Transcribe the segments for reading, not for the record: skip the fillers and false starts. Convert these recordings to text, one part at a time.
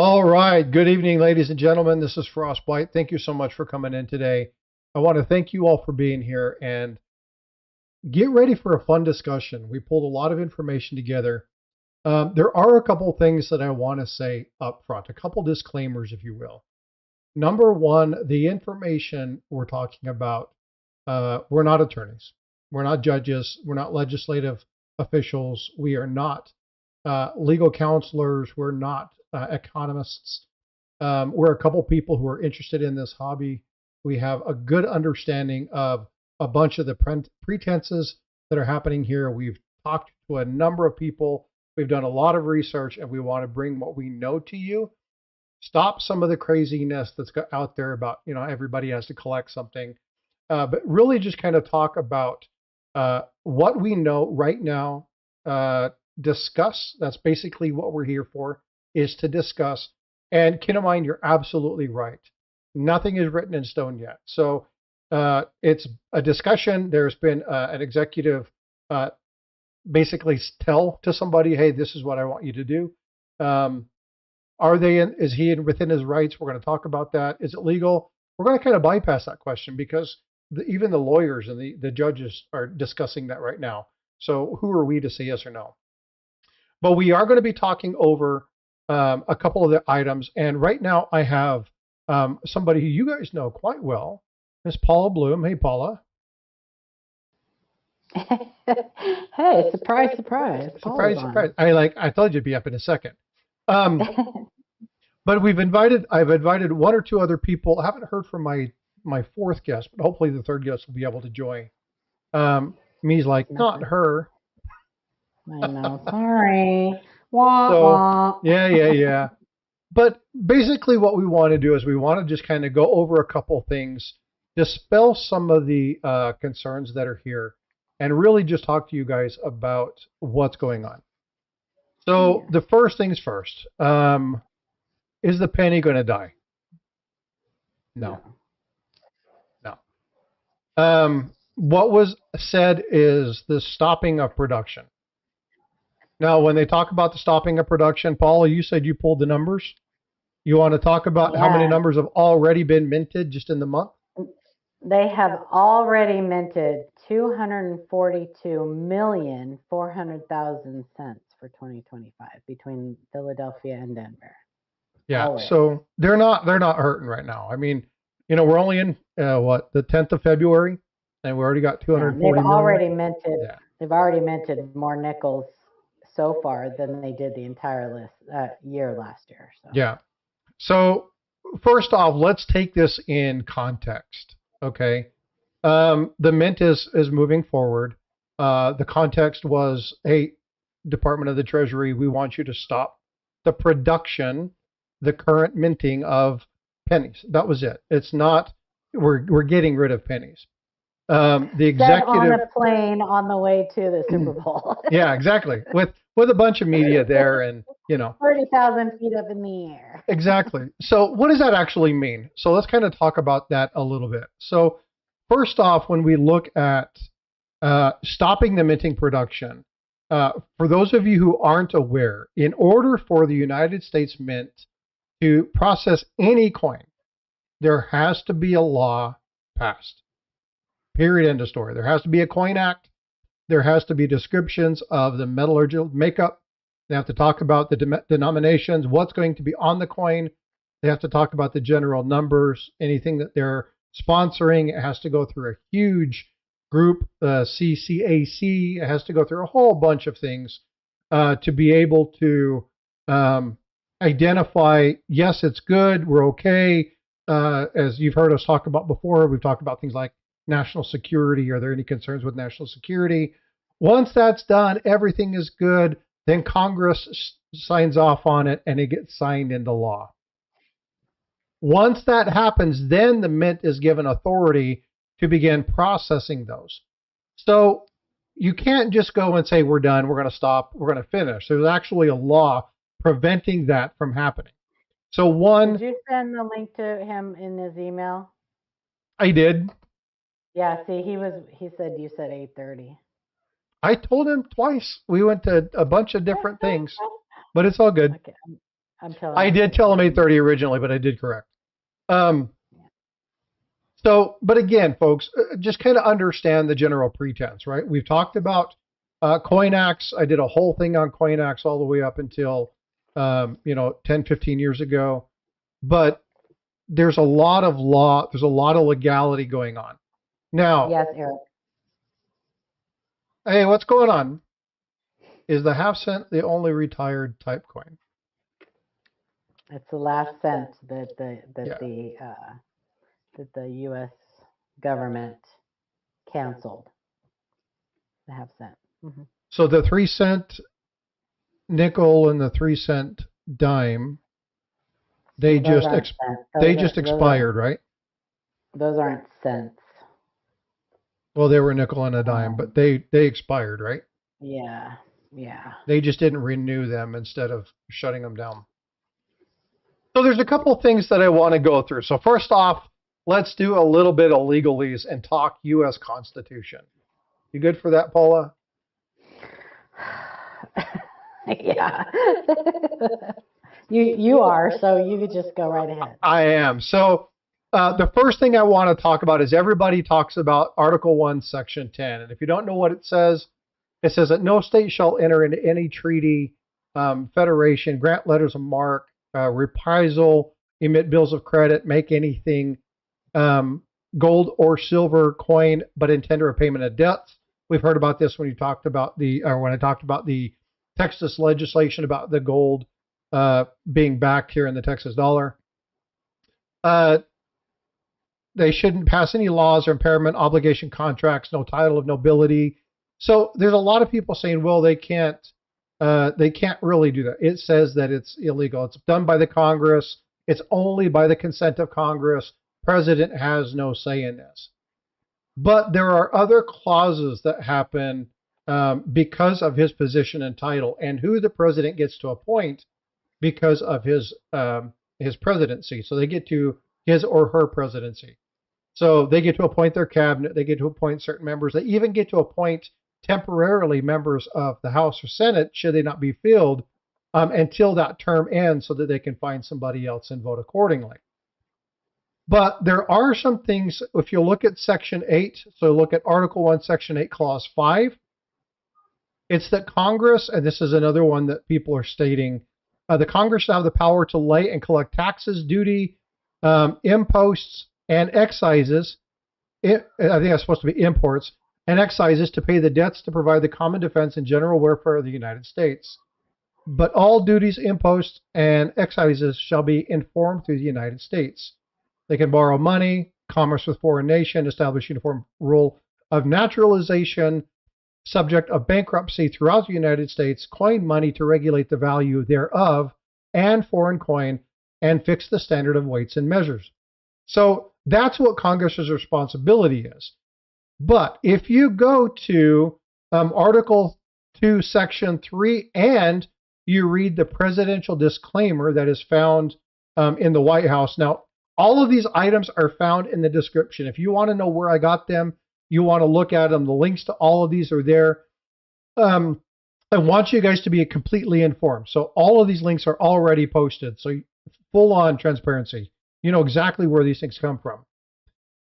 All right. Good evening, ladies and gentlemen. This is Frostbyte. Thank you so much for coming in today. I want to thank you all for being here and get ready for a fun discussion. We pulled a lot of information together. There are a couple things that I want to say up front, a couple disclaimers, if you will. Number one, the information we're talking about, we're not attorneys, we're not judges, we're not legislative officials, we are not legal counselors, we're not economists. We're a couple people who are interested in this hobby. We have a good understanding of a bunch of the pretenses that are happening here. We've talked to a number of people. We've done a lot of research, and we want to bring what we know to you. Stop some of the craziness that's out there about, everybody has to collect something. But really just kind of talk about what we know right now. Discuss. That's basically what we're here for, is to discuss. And keep in mind, you're absolutely right. Nothing is written in stone yet. So it's a discussion. There's been an executive basically tell to somebody, hey, this is what I want you to do. Is he within his rights? We're going to talk about that. Is it legal? We're going to kind of bypass that question because even the lawyers and the judges are discussing that right now. So who are we to say yes or no? But we are going to be talking over a couple of the items. And right now I have somebody who you guys know quite well, Miss Paula Bloom. Hey, Paula. Hey, surprise, surprise. Surprise, surprise. I told you to be up in a second. But I've invited one or two other people. I haven't heard from my fourth guest, but hopefully the third guest will be able to join. Me's like, not her. I know. Sorry. Wah, wah. Yeah. But basically what we want to do is we want to just kind of go over a couple things, dispel some of the concerns that are here, and really just talk to you guys about what's going on. So the first things first, is the penny going to die? No. What was said is the stopping of production. Now, when they talk about the stopping of production, Paula, you said you pulled the numbers. You want to talk about how many numbers have already been minted just in the month? They have already minted 242,400,000 cents for 2025 between Philadelphia and Denver. Yeah, already. So they're not hurting right now. I mean, we're only in the 10th of February, and we already got 240 they've already minted. Yeah. They've already minted more nickels so far than they did the entire year last year. So. Yeah. So first off, let's take this in context. Okay. The mint is moving forward. The context was, hey, Department of the Treasury, we want you to stop the production, the current minting of pennies. That was it. It's not we're getting rid of pennies. The executive on a plane on the way to the Super Bowl. Yeah, exactly. With a bunch of media there, and 30,000 feet up in the air. Exactly. So what does that actually mean? So let's kind of talk about that a little bit. So first off, when we look at stopping the minting production, for those of you who aren't aware, in order for the United States Mint to process any coin, there has to be a law passed. Period. End of story. There has to be a coin act. There has to be descriptions of the metallurgical makeup. They have to talk about the denominations, what's going to be on the coin. They have to talk about the general numbers, anything that they're sponsoring. It has to go through a huge group, CCAC. It has to go through a whole bunch of things to be able to identify, yes, it's good, we're okay. As you've heard us talk about before, we've talked about things like national security. Are there any concerns with national security? Once that's done, everything is good. Then Congress signs off on it and it gets signed into law. Once that happens, then the mint is given authority to begin processing those. So you can't just go and say, we're done, we're going to stop, we're going to finish. There's actually a law preventing that from happening. So Did you send the link to him in his email? I did. Yeah, see, he said you said 8:30. I told him twice. We went to a bunch of different things, but it's all good. Okay. I did tell him 8:30 originally, but I did correct. But again, folks, just kind of understand the general pretense, right? We've talked about CoinAx. I did a whole thing on CoinAx all the way up until 10, 15 years ago. But there's a lot of law, there's a lot of legality going on. Now, yes, Eric. Hey, what's going on? Is the half cent the only retired type coin? It's the last cent that the U.S. government canceled. The half cent. Mm-hmm. So the 3-cent nickel and the 3-cent dime, they just expired, right? Those aren't cents. Well, they were a nickel and a dime, but they expired, right? Yeah. They just didn't renew them instead of shutting them down. So there's a couple of things that I want to go through. So first off, let's do a little bit of legalese and talk U.S. Constitution. You good for that, Paula? Yeah. you are, so you could just go right ahead. I am. So the first thing I want to talk about is everybody talks about Article 1, Section 10. And if you don't know what it says that no state shall enter into any treaty, federation, grant letters of marque, reprisal, emit bills of credit, make anything gold or silver coin, but intend a repayment of debts. We've heard about this when I talked about the Texas legislation about the gold being backed here in the Texas dollar. They shouldn't pass any laws or impairment obligation contracts, no title of nobility. So there's a lot of people saying, well, they can't really do that. It says that it's illegal. It's done by the Congress. It's only by the consent of Congress. President has no say in this. But there are other clauses that happen because of his position and title, and who the president gets to appoint because of his presidency. So they get to his or her presidency. So they get to appoint their cabinet. They get to appoint certain members. They even get to appoint temporarily members of the House or Senate, should they not be filled, until that term ends so that they can find somebody else and vote accordingly. But there are some things, if you look at Section 8, so look at Article 1, Section 8, Clause 5, it's that Congress, and this is another one that people are stating, the Congress shall have the power to lay and collect taxes, duty, imposts, and excises. I think that's supposed to be imports, and excises to pay the debts to provide the common defense and general welfare of the United States. But all duties, imposts, and excises shall be informed through the United States. They can borrow money, commerce with foreign nation, establish uniform rule of naturalization, subject of bankruptcy throughout the United States, coin money to regulate the value thereof, and foreign coin, and fix the standard of weights and measures. So that's what Congress's responsibility is. But if you go to Article 2, Section 3, and you read the presidential disclaimer that is found in the White House. Now, all of these items are found in the description. If you want to know where I got them, you want to look at them, the links to all of these are there. I want you guys to be completely informed. So all of these links are already posted. So full on transparency. You know exactly where these things come from.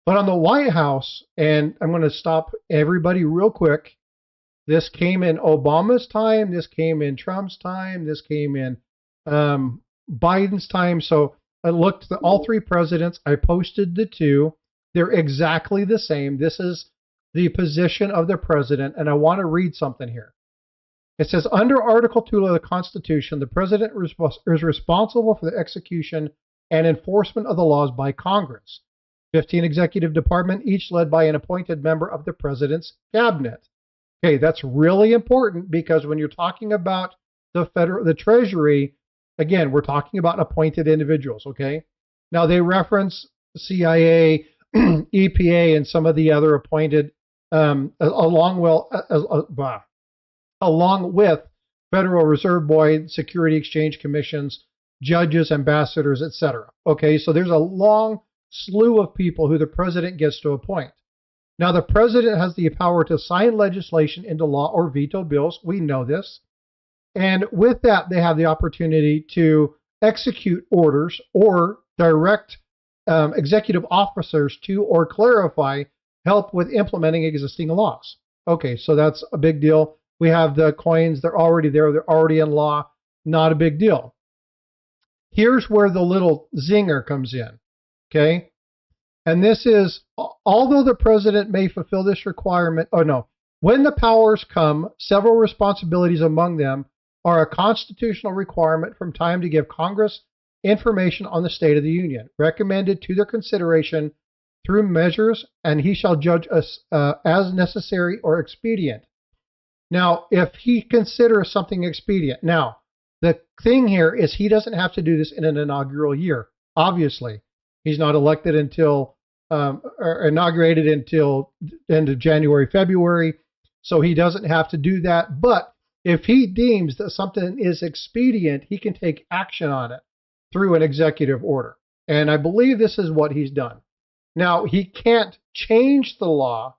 But on the White House, and I'm going to stop everybody real quick. This came in Obama's time. This came in Trump's time. This came in Biden's time. So I looked at all three presidents. I posted the two. They're exactly the same. This is the position of the president. And I want to read something here. It says, under Article 2 of the Constitution, the president is responsible for the execution and enforcement of the laws by Congress. 15 executive departments, each led by an appointed member of the president's cabinet. Okay, that's really important because when you're talking about the Treasury, again, we're talking about appointed individuals, okay? Now, they reference CIA, EPA, and some of the other appointed, along with Federal Reserve Board, Security Exchange Commissions, judges, ambassadors, etc. Okay, so there's a long slew of people who the president gets to appoint. Now, the president has the power to sign legislation into law or veto bills. We know this. And with that, they have the opportunity to execute orders or direct executive officers to or clarify, help with implementing existing laws. Okay, so that's a big deal. We have the coins, they're already there, they're already in law, not a big deal. Here's where the little zinger comes in, okay? And this is, although the president may fulfill this requirement, when the powers come, several responsibilities among them are a constitutional requirement from time to give Congress information on the state of the union, recommended to their consideration through measures, and he shall judge us as necessary or expedient. Now, if he considers something expedient, now, the thing here is he doesn't have to do this in an inaugural year, obviously. He's not elected until, or inaugurated until end of January, February, so he doesn't have to do that. But if he deems that something is expedient, he can take action on it through an executive order. And I believe this is what he's done. Now, he can't change the law,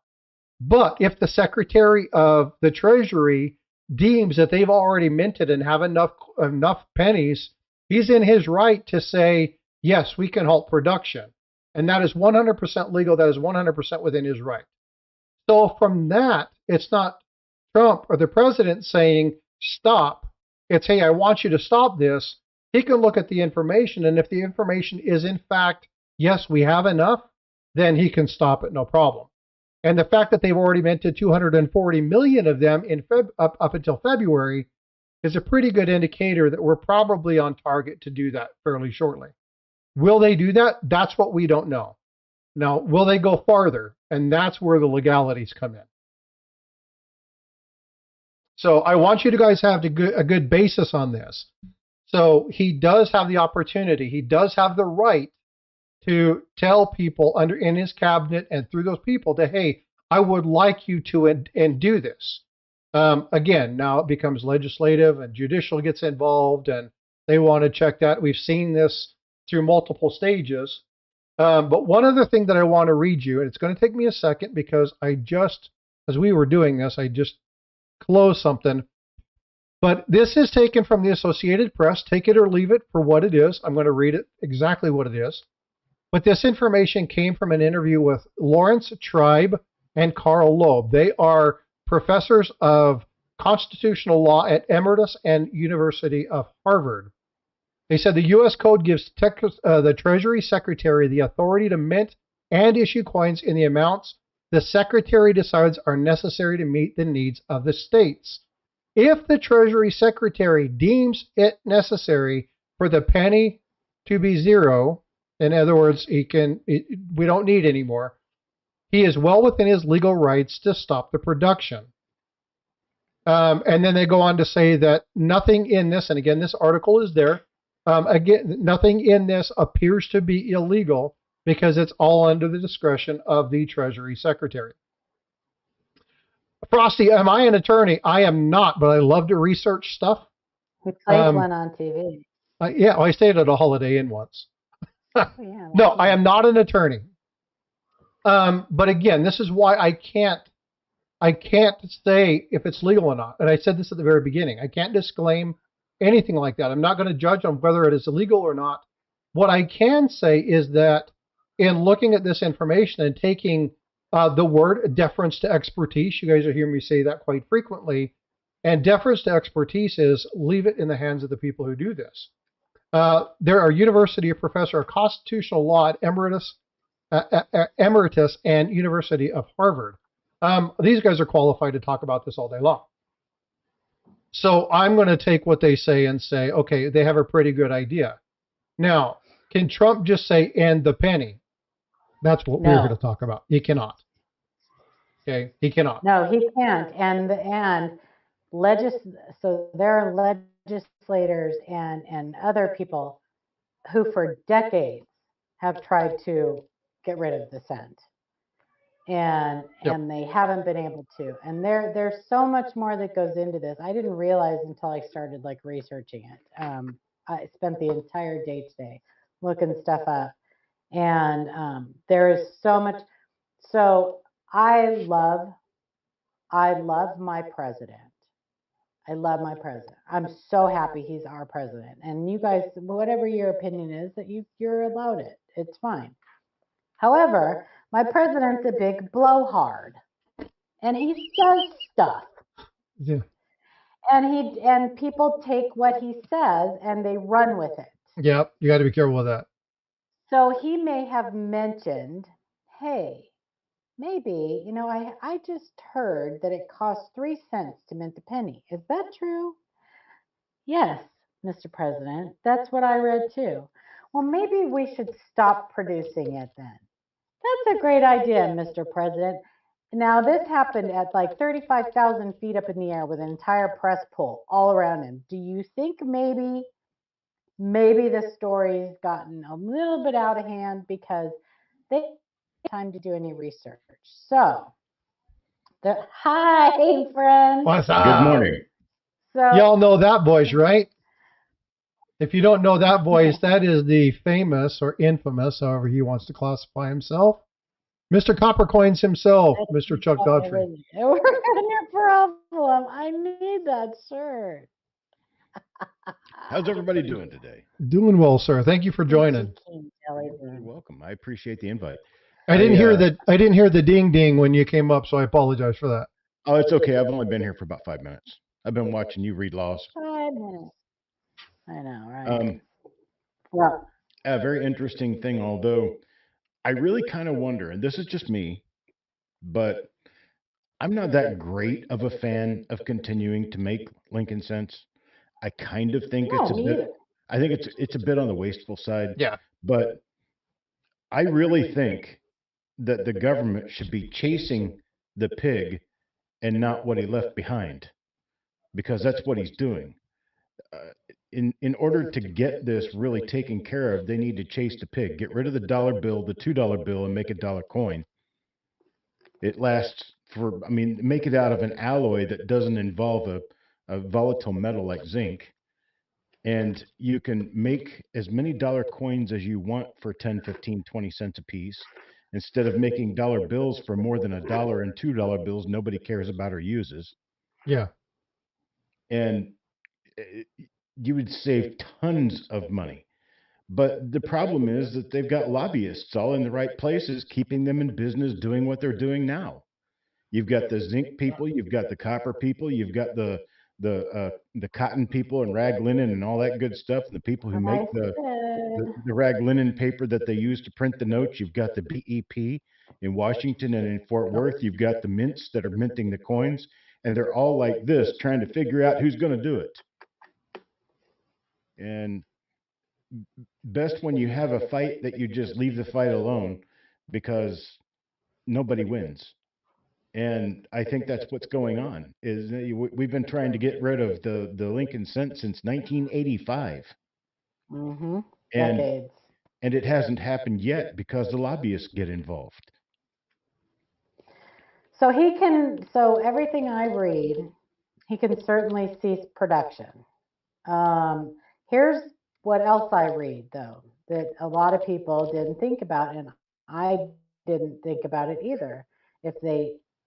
but if the Secretary of the Treasury deems that they've already minted and have enough pennies, he's in his right to say, yes, we can halt production. And that is 100% legal. That is 100% within his right. So from that, it's not Trump or the president saying, stop. It's, hey, I want you to stop this. He can look at the information, and if the information is in fact, yes, we have enough, then he can stop it, no problem. And the fact that they've already minted 240 million of them in up until February is a pretty good indicator that we're probably on target to do that fairly shortly. Will they do that? That's what we don't know. Now, will they go farther? And that's where the legalities come in. So I want you to guys have a good basis on this. So he does have the opportunity. He does have the right to tell people in his cabinet and through those people that, hey, I would like you to and do this. Again, now it becomes legislative and judicial gets involved and they want to check that. We've seen this through multiple stages. But one other thing that I want to read you, and it's going to take me a second because as we were doing this, I just closed something. But this is taken from the Associated Press. Take it or leave it for what it is. I'm going to read it exactly what it is. But this information came from an interview with Lawrence Tribe and Carl Loeb. They are professors of constitutional law at Emeritus and University of Harvard. They said the U.S. Code gives the Treasury Secretary the authority to mint and issue coins in the amounts the Secretary decides are necessary to meet the needs of the states. If the Treasury Secretary deems it necessary for the penny to be zero, in other words, we don't need any more, he is well within his legal rights to stop the production. And then they go on to say that nothing in this, and again, this article is there, again, nothing in this appears to be illegal because it's all under the discretion of the Treasury Secretary. Frosty, am I an attorney? I am not, but I love to research stuff. He played one on TV. Yeah, I stayed at a Holiday Inn once. Yeah, no, I am not an attorney. But again, this is why I can't say if it's legal or not. And I said this at the very beginning. I can't disclaim anything like that. I'm not going to judge on whether it is illegal or not. What I can say is that in looking at this information and taking the word deference to expertise, you guys will hear me say that quite frequently, and deference to expertise is leave it in the hands of the people who do this. There are University Professor of Constitutional Law at Emeritus and University of Harvard. These guys are qualified to talk about this all day long. So I'm going to take what they say and say, okay, they have a pretty good idea. Now, can Trump just say, and the penny? That's what we're here to talk about. He cannot. Okay, he cannot. No, he can't. So there are legislators and other people who for decades have tried to get rid of the cent. And they haven't been able to. And there's so much more that goes into this. I didn't realize until I started researching it. I spent the entire day today looking stuff up. And there is so much. So I love my president. I love my president. I'm so happy he's our president. And you guys, whatever your opinion is, that you're allowed it. It's fine. However, my president's a big blowhard, and he says stuff, Yeah. and people take what he says and they run with it. Yep. You got to be careful with that. So he may have mentioned, hey, maybe, I just heard that it costs 3 cents to mint a penny. Is that true? Yes, Mr. President, that's what I read too. Well, maybe we should stop producing it then. That's a great idea, Mr. President. Now, this happened at like 35,000 feet up in the air with an entire press pull all around him. Do you think maybe the story's gotten a little bit out of hand because they didn't have time to do any research? So, hi, friends. What's up? Good morning. So, Y'all know that voice, right? If you don't know that voice, that is the famous or infamous, however he wants to classify himself, Mr. Coppercoins himself, Mr. Chuck Daughtry. We're in a problem. I need that shirt. How's everybody doing today? Doing well, sir. Thank you for joining. You're welcome. I appreciate the invite. I didn't hear the ding ding when you came up, so I apologize for that. Oh, it's okay. I've only been here for about 5 minutes. I've been watching you read laws. 5 minutes. I know, right? Well, a very interesting thing, although I really kind of wonder, and this is just me, but I'm not that great of a fan of continuing to make Lincoln cents. I kind of think it's a bit. I think it's a bit on the wasteful side. Yeah. But I really think that the government should be chasing the pig and not what he left behind, because that's what he's doing. In order to get this really taken care of, they need to chase the pig. Get rid of the dollar bill, the $2 bill, and make a dollar coin. It lasts for, make it out of an alloy that doesn't involve a volatile metal like zinc. And you can make as many dollar coins as you want for 10, 15, 20 cents a piece. Instead of making dollar bills for more than $1 and $2 bills nobody cares about or uses. Yeah. And you would save tons of money. But the problem is that they've got lobbyists all in the right places, keeping them in business doing what they're doing now. You've got the zinc people, you've got the copper people, you've got the cotton people and rag linen and all that good stuff, and the people who make the rag linen paper that they use to print the notes. You've got the BEP in Washington, and in Fort Worth you've got the mints that are minting the coins, and they're all like this, trying to figure out who's going to do it. And best when you have a fight that you just leave the fight alone, because nobody wins. And I think that's what's going on. Is we've been trying to get rid of the Lincoln cent since 1985. Mm-hmm. Decades. And it hasn't happened yet because the lobbyists get involved. So everything I read, he can certainly cease production. Here's what else I read, though, that a lot of people didn't think about, and I didn't think about it either.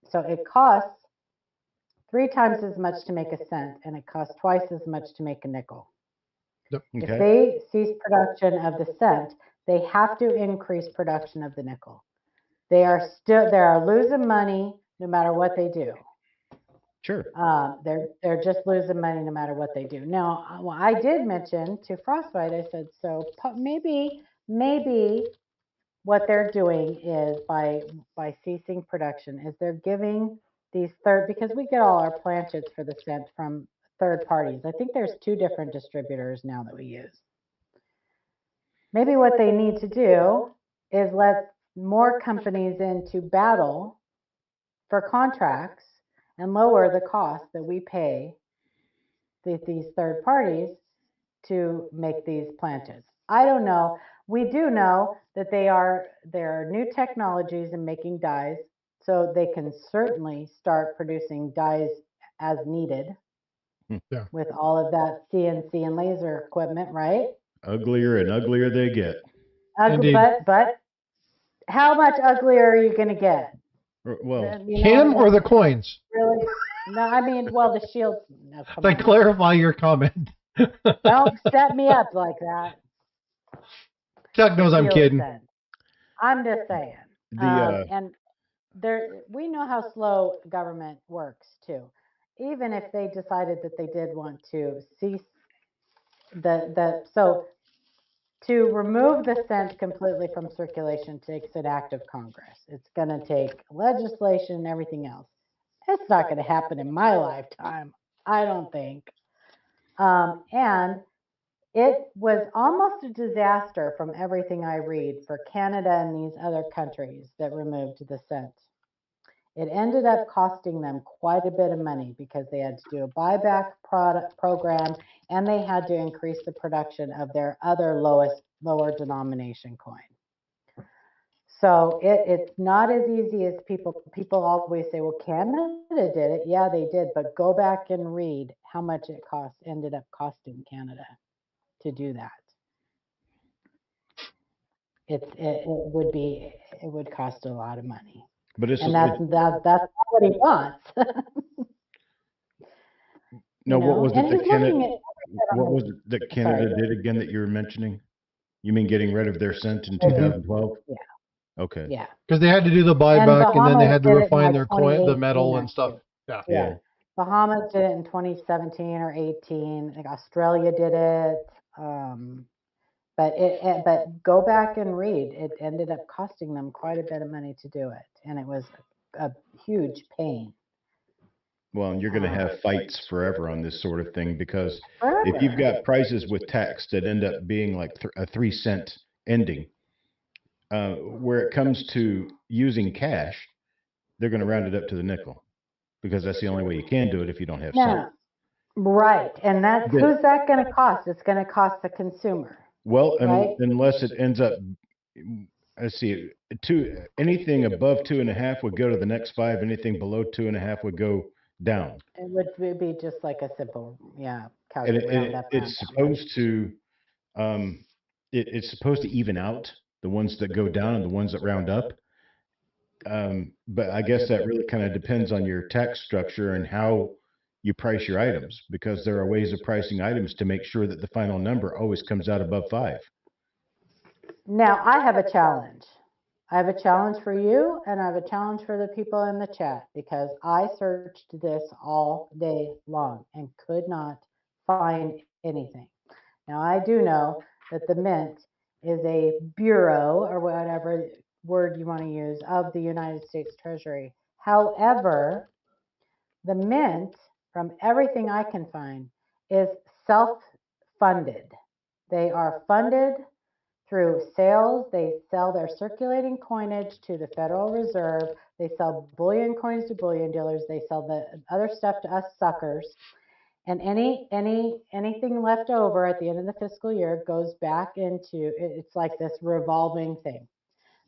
So it costs 3 times as much to make a cent, and it costs twice as much to make a nickel. Yep. Okay. If they cease production of the cent, they have to increase production of the nickel. They are losing money no matter what they do. Sure. They're just losing money no matter what they do. Now, I did mention to Frostbyte, I said, so maybe what they're doing is by ceasing production is they're giving these because we get all our planchets for the cent from third parties. I think there's 2 different distributors now that we use. Maybe what they need to do is let more companies into battle for contracts and lower the cost that we pay these third parties to make these planchets. I don't know. We do know that there are new technologies in making dyes, so they can certainly start producing dyes as needed. Yeah. With all of that CNC and laser equipment, right? Uglier and uglier they get. But how much uglier are you going to get? Well, him or the coins? Really? No, I mean, well, the shields. No, come Like, on. clarify your comment. Don't set me up like that. Chuck knows I'm Shield kidding. send. I'm just saying. And we know how slow government works too. Even if they decided that they did want to cease so to remove the cent completely from circulation takes an act of Congress. It's going to take legislation and everything else. It's not going to happen in my lifetime, I don't think. And it was almost a disaster from everything I read for Canada and these other countries that removed the cent. It ended up costing them quite a bit of money because they had to do a buyback program and they had to increase the production of their other lower denomination coin. So it's not as easy as people always say, well, Canada did it. Yeah, they did. But go back and read how much it ended up costing Canada to do that. It would cost a lot of money. But that's not what he wants. No, what was it that Canada? What was it that Canada did again that you were mentioning? You mean getting rid of their cent in 2012? Yeah. Okay. Yeah. Because they had to do the buyback and then they had to refine their coin, the metal and stuff. Yeah. Bahamas did it in 2017 or 18. Like Australia did it. But go back and read. It ended up costing them quite a bit of money to do it, and it was a huge pain. Well, and you're going to have fights forever on this sort of thing because if you've got prices with tax that end up being like a 3-cent ending, where it comes to using cash, they're going to round it up to the nickel because that's the only way you can do it if you don't have cents. Right, and who's that going to cost? It's going to cost the consumer. Well, right? unless it ends up, let's see, anything above 2.5 would go to the next 5. Anything below 2.5 would go down. It would be just like a simple, And it's supposed to, it's supposed to even out the ones that go down and the ones that round up. But I guess that really kind of depends on your tax structure and how you price your items, because there are ways of pricing items to make sure that the final number always comes out above 5. Now, I have a challenge. I have a challenge for you, and I have a challenge for the people in the chat, because I searched this all day long and could not find anything. Now, I do know that the Mint is a bureau, or whatever word you want to use, of the United States Treasury. However, the Mint, from everything I can find, is self-funded. They are funded through sales. They sell their circulating coinage to the Federal Reserve. They sell bullion coins to bullion dealers. They sell the other stuff to us suckers. And anything left over at the end of the fiscal year goes back into, it's like this revolving thing.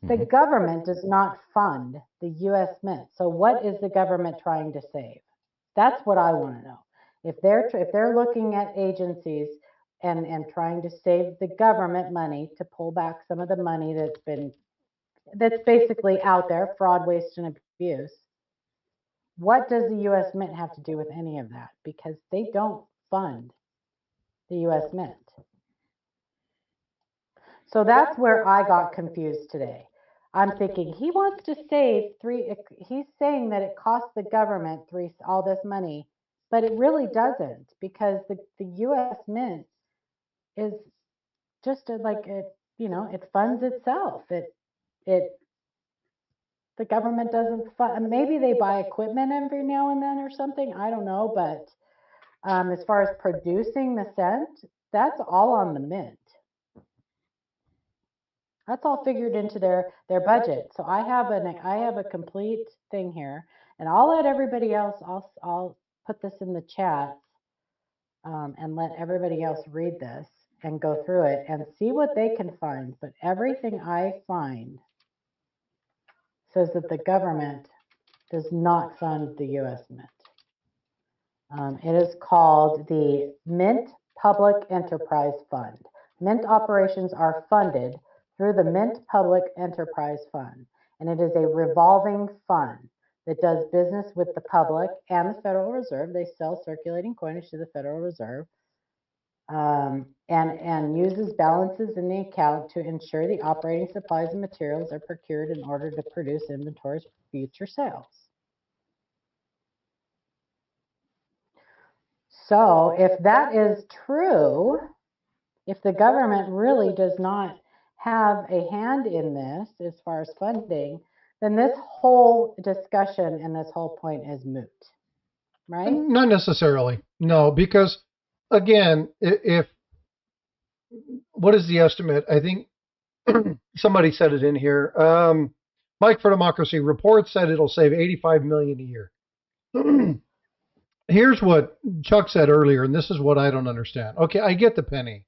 The government does not fund the US Mint. So what is the government trying to save? That's what I want to know. If they're looking at agencies and trying to save the government money to pull back some of the money that's basically out there, fraud, waste, and abuse, what does the US Mint have to do with any of that? Because they don't fund the US Mint. So that's where I got confused today. I'm thinking he wants to save he's saying that it costs the government all this money, but it really doesn't, because the US Mint is just it funds itself. The government doesn't fund, maybe they buy equipment every now and then or something, I don't know, but as far as producing the cent, that's all on the Mint. That's all figured into their budget. So I have a complete thing here, and I'll let everybody else. I'll put this in the chat and let everybody else read this and go through it and see what they can find. But everything I find says that the government does not fund the U.S. Mint. It is called the Mint Public Enterprise Fund. Mint operations are funded through the Mint Public Enterprise Fund, and it is a revolving fund. that does business with the public and the Federal Reserve. They sell circulating coinage to the Federal Reserve, and uses balances in the account to ensure the operating supplies and materials are procured in order to produce inventories for future sales. So if that is true, if the government really does not have a hand in this as far as funding, then this whole discussion and this whole point is moot, right? Not necessarily. No, because again, if what is the estimate? I think somebody said it in here. Mike for Democracy reports said it'll save 85 million a year. Here's what Chuck said earlier, and this is what I don't understand. Okay, I get the penny,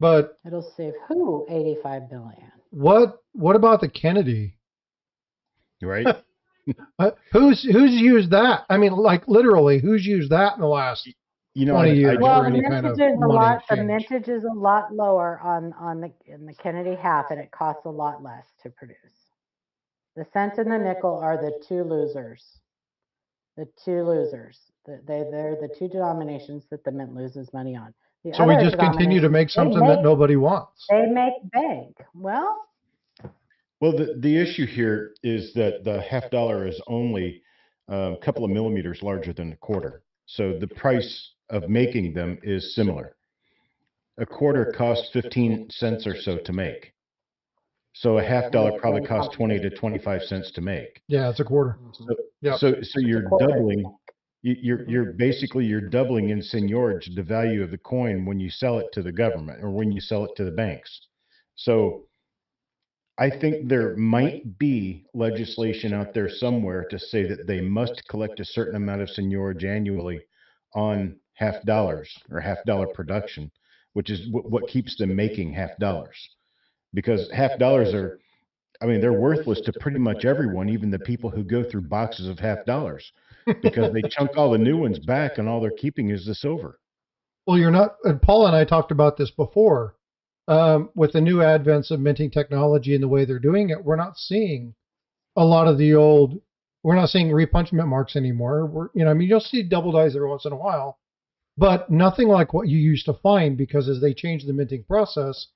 but it'll save who 85 billion? What about the Kennedy? Right? Who's used that? I mean, like literally, who's used that in the last 20 years? Well, for any kind of the mintage is a lot lower in the Kennedy half, and it costs a lot less to produce. The cent and the nickel are the two losers. The two losers. They're the two denominations that the mint loses money on. So we just continue to make something that nobody wants. They make bank. Well, the issue here is that the half dollar is only a couple of millimeters larger than a quarter. So the price of making them is similar. A quarter costs 15 cents or so to make. So a half dollar probably costs 20 to 25 cents to make. Yeah, it's a quarter. So you're doubling. You're basically doubling in seigniorage the value of the coin when you sell it to the government or when you sell it to the banks. So I think there might be legislation out there somewhere to say that they must collect a certain amount of seigniorage annually on half dollars or half dollar production, which is what keeps them making half dollars. Because half dollars are, I mean, they're worthless to pretty much everyone, even the people who go through boxes of half dollars, because they chunk all the new ones back and all they're keeping is the silver. Well, you're not, and Paul and I talked about this before, with the new advents of minting technology and the way they're doing it, we're not seeing a lot of the old, we're not seeing repunchment marks anymore. I mean, you'll see double dies every once in a while, but nothing like what you used to find, because as they change the minting process,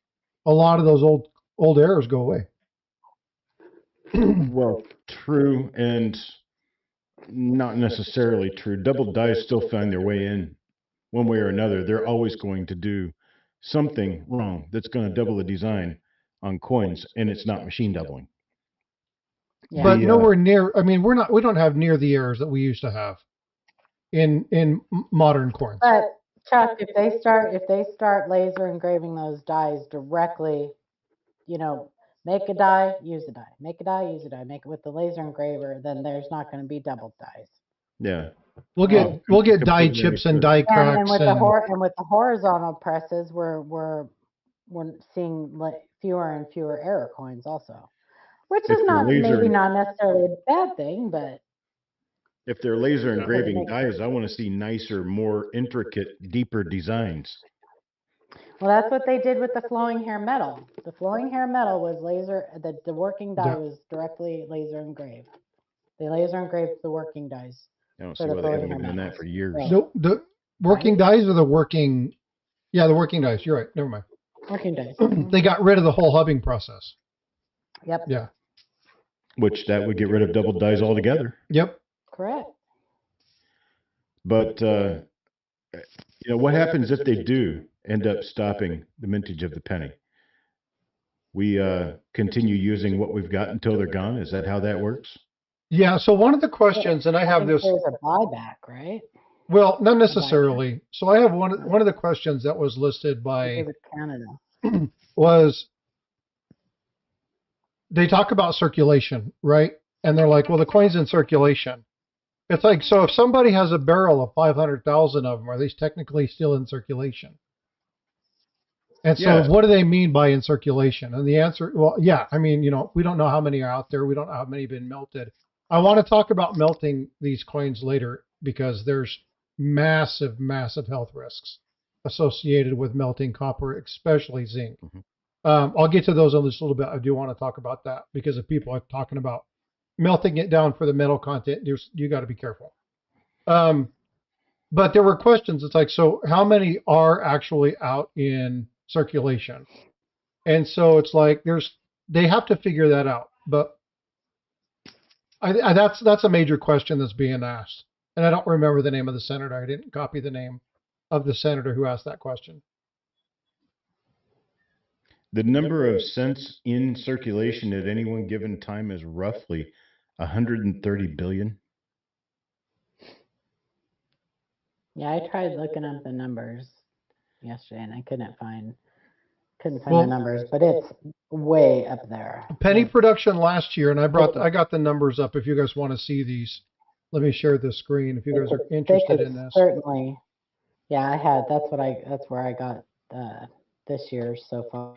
a lot of those old errors go away. Well, true and not necessarily true. Double dies still find their way in one way or another. They're always going to do something wrong that's going to double the design on coins, and it's not machine doubling. Yeah. But nowhere near. I mean, we don't have near the errors that we used to have in modern coins. But Chuck, if they start laser engraving those dies directly, make a die, use a die, make a die, use a die, make it with the laser engraver, then there's not going to be double dies. Yeah. We'll get die chips and die cracks. And with the horizontal presses, we're seeing fewer and fewer error coins also, which is maybe not necessarily a bad thing, but if they're laser engraving dies, I want to see nicer, more intricate, deeper designs. Well, that's what they did with the flowing hair metal. The flowing hair metal was laser. The working die was directly laser engraved. They laser engraved the working dies. I don't see why they haven't been doing that for years. So the working dies or the working? Yeah, the working dies. You're right. Never mind. Working dies. They got rid of the whole hubbing process. Yep. Yeah. Which that would get rid of double dies altogether. Yep. Correct. But what happens if they do end up stopping the mintage of the penny? We continue using what we've got until they're gone. Is that how that works? Yeah. So one of the questions, and I have this. There's a buyback, right? Well, not necessarily. So I have one of the questions that was listed by Canada was they talk about circulation, right? And they're like, well, the coin's in circulation. It's like, so if somebody has a barrel of 500,000 of them, are they technically still in circulation? And so what do they mean by in circulation? And the answer, well, yeah, I mean, we don't know how many are out there. We don't know how many have been melted. I want to talk about melting these coins later because there's massive, massive health risks associated with melting copper, especially zinc. Mm-hmm. I'll get to those in just a little bit. I do want to talk about that because if people are talking about melting it down for the metal content, you got to be careful. But there were questions. It's like, so how many are actually out in circulation? And so it's like they have to figure that out. But that's a major question that's being asked. And I don't remember the name of the senator. I didn't copy the name of the senator who asked that question. The number of cents in circulation at any one given time is roughly 130 billion. Yeah, I tried looking up the numbers yesterday and I couldn't find Well, the numbers, but it's way up there. Penny production last year, and I got the numbers up if you guys want to see these. Let me share the screen if you guys are interested in this. Certainly. Yeah, I had. That's where I got this year so far.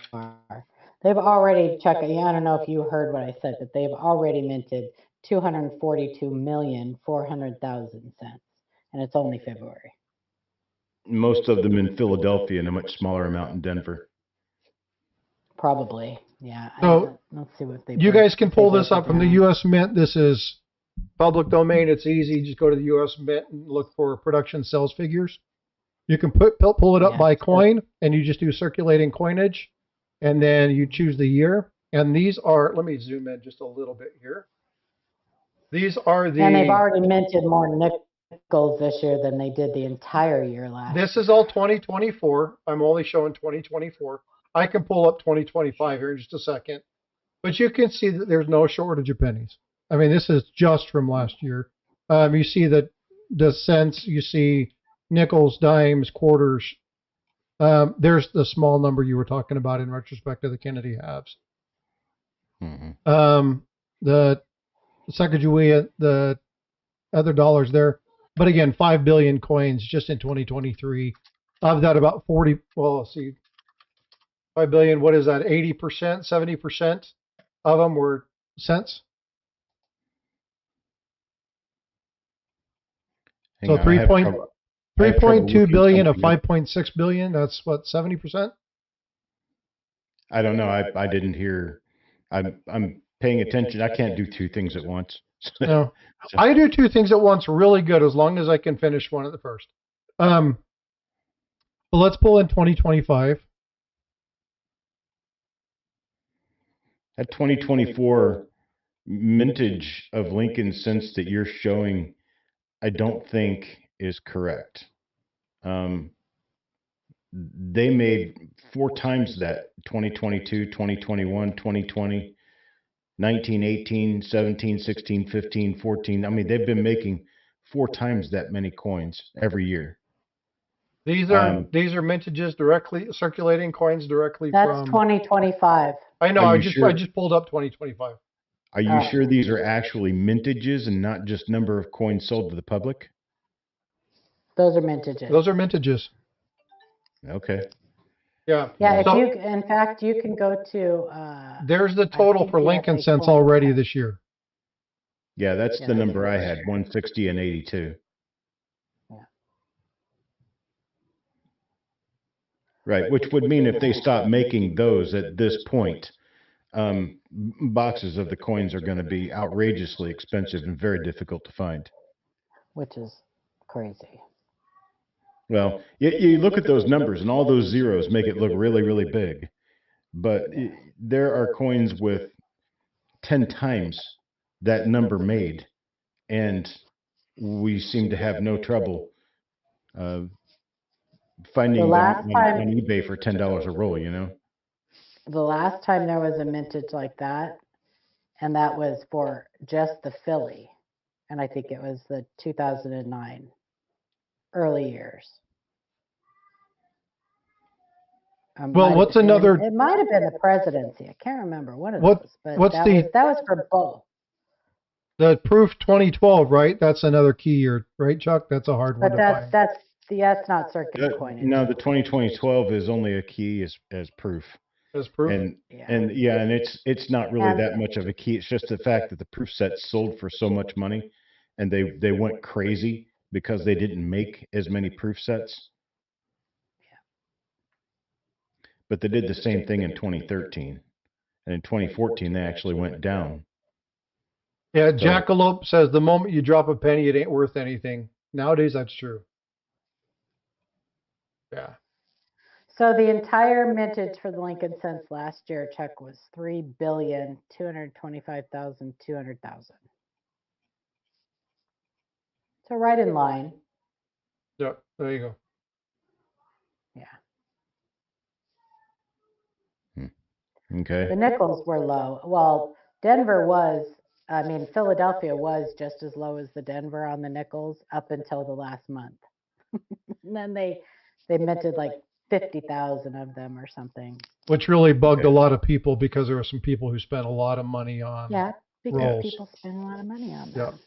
They've already, Chuck, I don't know if you heard what I said, but they've already minted 242,400,000 cents, and it's only February. Most of them in Philadelphia and a much smaller amount in Denver. Probably, yeah. So let's see what they. You guys can pull this up from the U.S. Mint. This is public domain. It's easy. Just go to the U.S. Mint and look for production sales figures. You can pull it up by coin, and you just do circulating coinage, and then you choose the year. And these are, let me zoom in just a little bit here. These are the. And they've already minted more nickels this year than they did the entire year last. This is all 2024. I'm only showing 2024. I can pull up 2025 here in just a second, but you can see that there's no shortage of pennies. I mean, this is just from last year. You see the cents, you see nickels, dimes, quarters. There's the small number you were talking about in retrospect of the Kennedy halves. Mm-hmm. The Sacagawea, the other dollars there. But again, 5 billion coins just in 2023. Of that, about 40, well, let's see. 5 billion, what is that? 80%, 70% of them were cents. So 3.2 billion of 5.6 billion. That's what, 70%? I don't know. I didn't hear. I'm paying attention. I can't do two things at once. No, I do two things at once really good as long as I can finish one at the first. But let's pull in 2025. That 2024 mintage of Lincoln cents that you're showing, I don't think is correct. They made 4 times that: 2022, 2021, 2020, 19, 18, 17, 16, 15, 14. I mean, they've been making 4 times that many coins every year. These are mintages directly, circulating coins directly That's from. 2025. I know. I just pulled up 2025. Are you sure these are actually mintages and not just number of coins sold to the public? Those are mintages. Those are mintages. Okay. Yeah. Yeah. In fact, you can go to. There's the total for Lincoln cents already this year. Yeah, that's the number I had: 160 and 82. Yeah. Right, which would mean if they stop making those at this point, boxes of the coins are going to be outrageously expensive and very difficult to find. Which is crazy. Well, you look at those numbers and all those zeros make it look really, really big. But there are coins with 10 times that number made, and we seem to have no trouble finding them on eBay for $10 a roll, you know? The last time there was a mintage like that, and that was for just the Philly, and I think it was the 2009 early years. Well, what's another? It might have been the presidency. I can't remember one of those, but that was for both. The proof 2012, right? That's another key year, right, Chuck? That's a hard one to find. That's not circular coinage. No, the 2012 is only a key as proof. As proof. And it's not really that much of a key. It's just the fact that the proof sets sold for so much money, and they went crazy because they didn't make as many proof sets. But they did the same thing in 2013, and in 2014 they actually went down. Yeah, So Jackalope says the moment you drop a penny, it ain't worth anything. Nowadays, that's true. Yeah. So the entire mintage for the Lincoln cents last year, Chuck, was 3,225,200,000. So right in line. Yeah. There you go. Yeah. okay. The nickels were low. Well, Denver was, I mean, Philadelphia was just as low as the Denver on the nickels up until the last month. And then they minted like 50,000 of them or something. Which really bugged a Okay. lot of people because there were some people who spent a lot of money on Yeah, because rolls. people spend a lot of money on Yeah. them.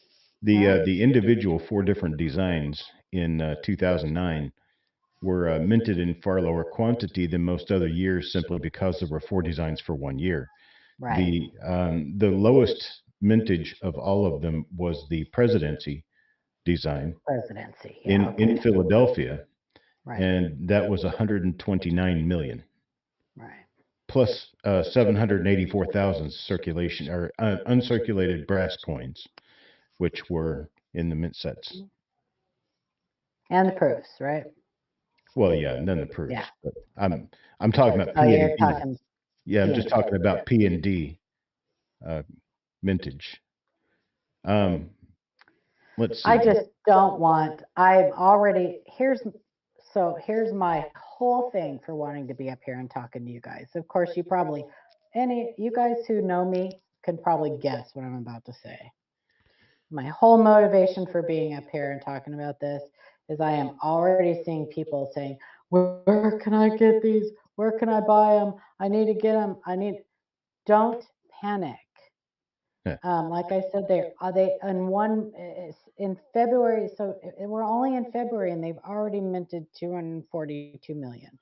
The individual 4 different designs in 2009 were minted in far lower quantity than most other years simply because there were 4 designs for 1 year. Right. The lowest mintage of all of them was the presidency design Presidency. Yeah. in Philadelphia, Right. and that was 129 million Right. plus 784,000 circulation or uncirculated brass coins, which were in the mint sets. And the proofs, right? Well, yeah, and then the proofs. Yeah. But I'm talking about Oh, P you're and D. talking Yeah, I'm P just and D. talking about P and D mintage. Let's see. I just don't want, I'm already, here's my whole thing for wanting to be up here and talking to you guys. Of course, you guys who know me can probably guess what I'm about to say. My whole motivation for being up here and talking about this is I am already seeing people saying, where can I get these? Where can I buy them? I need to get them. Don't panic. Yeah. Like I said, in February, so we're only in February and they've already minted 242 million.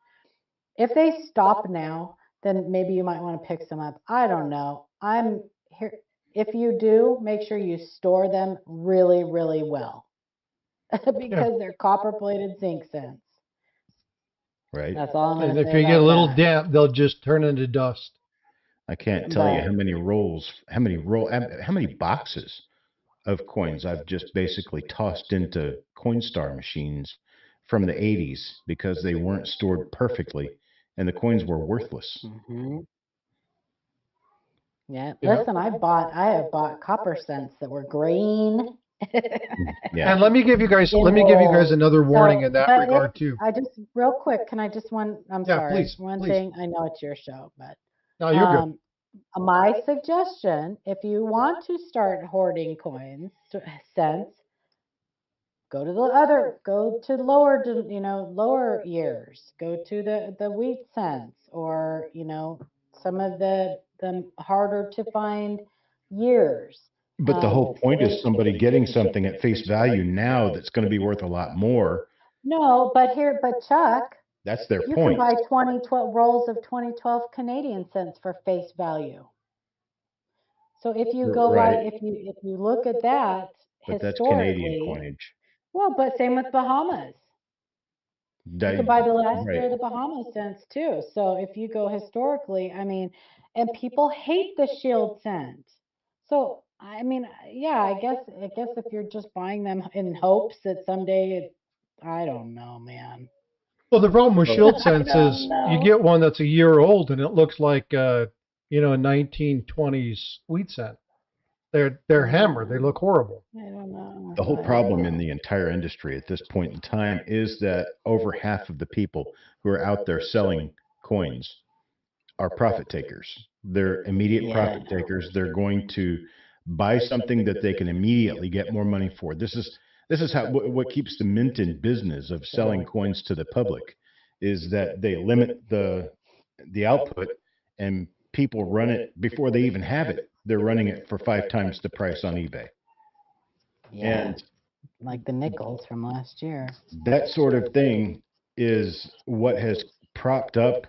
If they stop now, then maybe you might want to pick some up. I don't know. I'm here. If you do, make sure you store them really, really well because they're copper plated zinc cents. Right. That's all I'm going And to if say you get a about little that. damp, they'll just turn into dust. I can't tell you But how many boxes of coins I've just basically tossed into Coinstar machines from the 80s because they weren't stored perfectly and the coins were worthless. yeah, Yeah. listen, I have bought copper cents that were green. Yeah. And let me give you guys another warning in that regard too. I just real quick, can I just I'm Yeah, sorry, please, one please. thing. I know it's your show, but No, you're good. my suggestion, if you want to start hoarding coins, cents, go to lower years, go to the wheat cents, or some of the harder to find years. But the whole point is somebody getting something at face value now that's going to be worth a lot more. No, but Chuck, That's their you can point. buy 2012 rolls of 2012 Canadian cents for face value. So if you go by, Right. if you look at that But that's Canadian historically, coinage. well, but same with Bahamas. You can buy the last year of the Bahamas cents too. So if you go historically, I mean, and people hate the shield cent. So I mean, yeah, I guess if you're just buying them in hopes that someday I don't know, man. Well, the problem with shield I cents don't is you know. get one that's a year old and it looks like a 1920s wheat cent. They're hammered. They look horrible. I don't know. The whole problem in the entire industry at this point in time is that over half of the people who are out there selling coins are profit takers. They're immediate profit takers. They're going to buy something that they can immediately get more money for. This is how what keeps the mint in business of selling coins to the public is that they limit the output and people run it before they even have it. They're running it for 5 times the price on eBay. Yeah, And like the nickels from last year. that sort of thing is what has propped up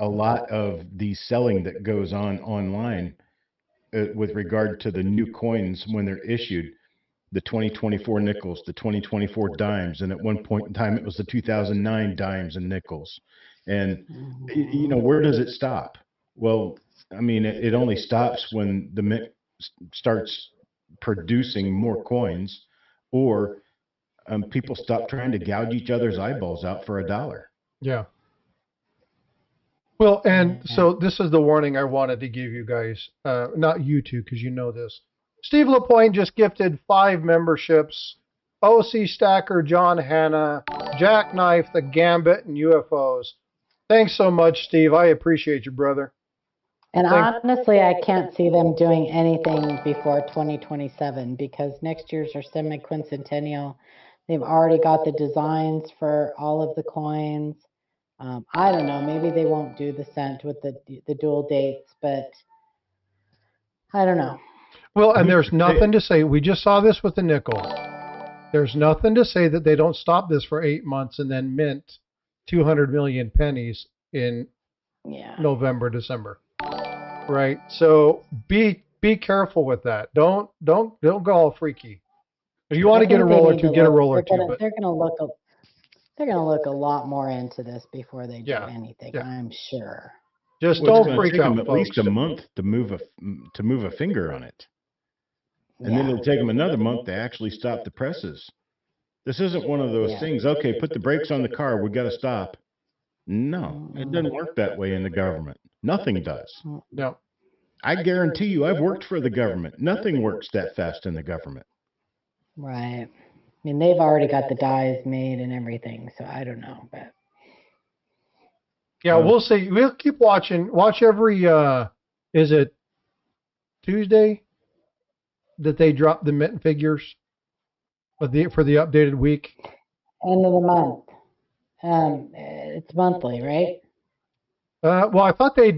a lot of the selling that goes on online with regard to the new coins when they're issued, the 2024 nickels, the 2024 dimes, and at one point in time it was the 2009 dimes and nickels. And where does it stop? Well, I mean, it only stops when the mint starts producing more coins, or people stop trying to gouge each other's eyeballs out for $1. Yeah. Well, and so this is the warning I wanted to give you guys, not you two, because you know this. Steve LaPointe just gifted 5 memberships. OC Stacker, John Hanna, Jackknife, The Gambit, and UFOs. Thanks so much, Steve. I appreciate you, brother. And honestly, I can't see them doing anything before 2027 because next year's our semi-quincentennial. They've already got the designs for all of the coins. I don't know. Maybe they won't do the cent with the dual dates, but I don't know. Well, and there's nothing to say. We just saw this with the nickel. There's nothing to say that they don't stop this for 8 months and then mint 200 million pennies in November, December. Right. So be careful with that. Don't go all freaky. If you want to get a roll or two, get a roll or two. They're gonna look a lot more into this before they do anything. Yeah. I'm sure. Just don't freak out, folks. At least a month to move a finger on it, and then it'll take them another month to actually stop the presses. This isn't one of those things. Okay, put the brakes on the car. We got to stop. No, it doesn't work that way in the government. Nothing does. No. I guarantee you, I've worked for the government. Nothing works that fast in the government. Right. I mean, they've already got the dies made and everything, so I don't know, but yeah, we'll see. We'll keep watching. Watch every is it Tuesday that they drop the mint figures for the updated week? End of the month. It's monthly, right? Well, I thought they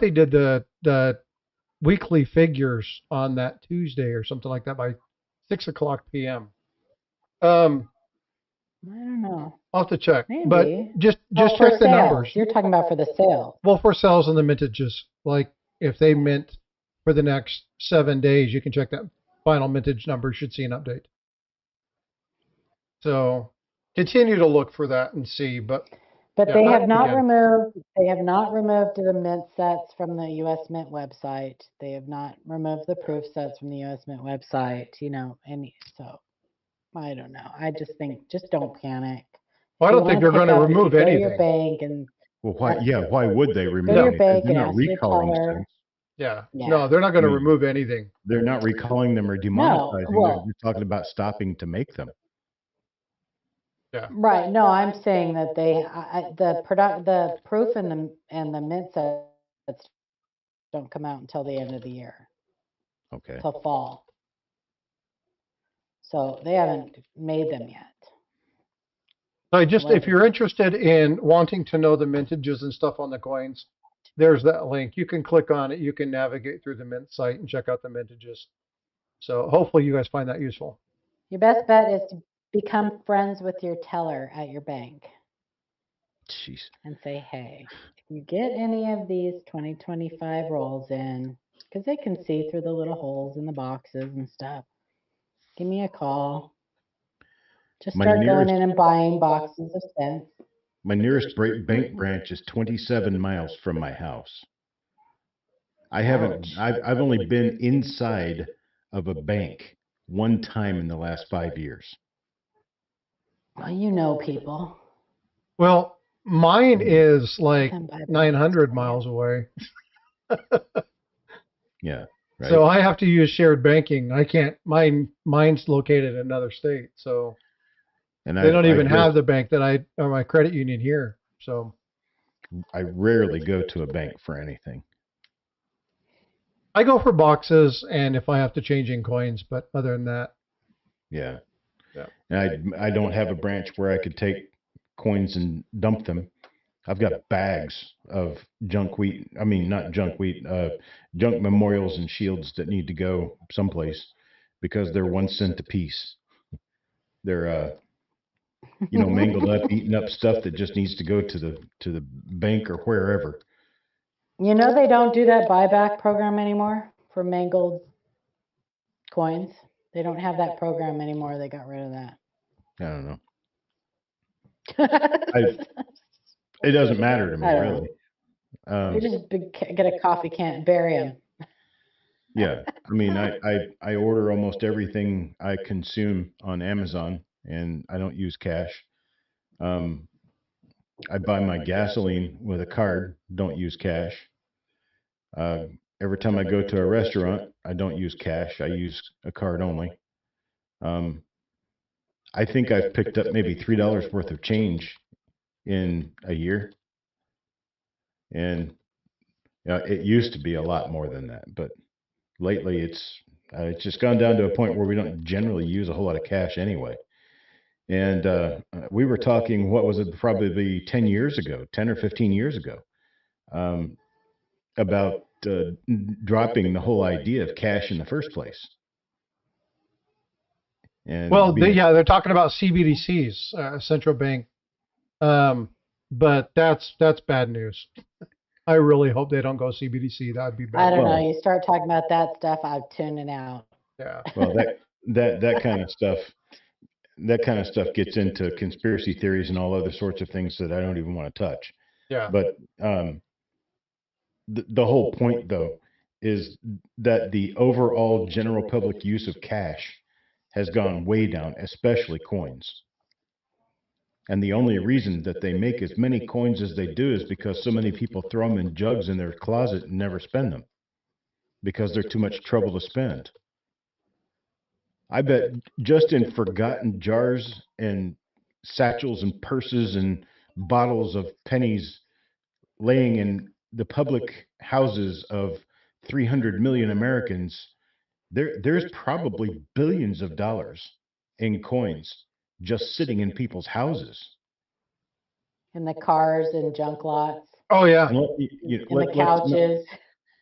did the weekly figures on that Tuesday or something like that by 6:00 p.m. I don't know. I'll have to check. Maybe. But just check the numbers. You're talking about for the sale. Well, for sales and the mintages, like if they mint for the next 7 days, you can check that final mintage number. You should see an update. So continue to look for that and see. But they have not removed. They have not removed the mint sets from the U.S. Mint website. They have not removed the proof sets from the U.S. Mint website. So I don't know. I just think don't panic. Well, I don't think they're going to remove anything. Go to your bank and why would they remove anything? They're not recalling things. Yeah. No, they're not going to remove anything. They're not recalling them or demonetizing them. They're talking about stopping to make them. Yeah. Right. No, I'm saying that the proof and the mint sets don't come out until the end of the year. Okay. Till fall. So they haven't made them yet. So if you're interested in wanting to know the mintages and stuff on the coins, there's that link. You can click on it. You can navigate through the mint site and check out the mintages. So hopefully you guys find that useful. Your best bet is to become friends with your teller at your bank. Jeez. And say, hey, if you get any of these 2025 rolls in, because they can see through the little holes in the boxes and stuff, give me a call. Just start going in and buying boxes of cents. My nearest bank branch is 27 miles from my house. I've only been inside of a bank one time in the last 5 years. Well, you know people. Well, mine is like 900 miles away. Yeah. Right. So I have to use shared banking. I can't. Mine's located in another state, so they don't even have the bank that or my credit union here. So I rarely go to a bank for anything. I go for boxes, and if I have to change in coins, but other than that, yeah. And I don't have a branch where I could take coins and dump them. I've got bags of junk wheat. I mean, not junk wheat, junk memorials and shields that need to go someplace because they're 1 cent a piece. They're, mangled up, eaten up stuff that just needs to go to the bank or wherever. You know they don't do that buyback program anymore for mangled coins. They don't have that program anymore. They got rid of that. I don't know. It doesn't matter to me, really. You just get a coffee can, bury them. Yeah. I mean, I order almost everything I consume on Amazon, and I don't use cash. Um, I buy my gasoline with a card, don't use cash. Uh, every time I go to a restaurant, I don't use cash. I use a card only. Um, I think I've picked up maybe $3 worth of change in a year, and it used to be a lot more than that, but lately it's just gone down to a point where we don't generally use a whole lot of cash anyway. And we were talking, what was it, probably 10 years ago, 10 or 15 years ago, um, about dropping the whole idea of cash in the first place. And Well, they're talking about CBDCs, central bank, but that's bad news. I really hope they don't go CBDC. That would be I bad. don't know. well, You start talking about that stuff, I'm tuning out. Yeah. well, that kind of stuff, gets into conspiracy theories and all other sorts of things that I don't even want to touch. Yeah. But the whole point, though, is that the overall general public use of cash has gone way down, especially coins. And the only reason that they make as many coins as they do is because so many people throw them in jugs in their closet and never spend them because they're too much trouble to spend. I bet just in forgotten jars and satchels and purses and bottles of pennies laying in the public houses of 300 million Americans, there's probably billions of dollars in coins just sitting in people's houses. In the cars and junk lots, Oh yeah. And in the couches.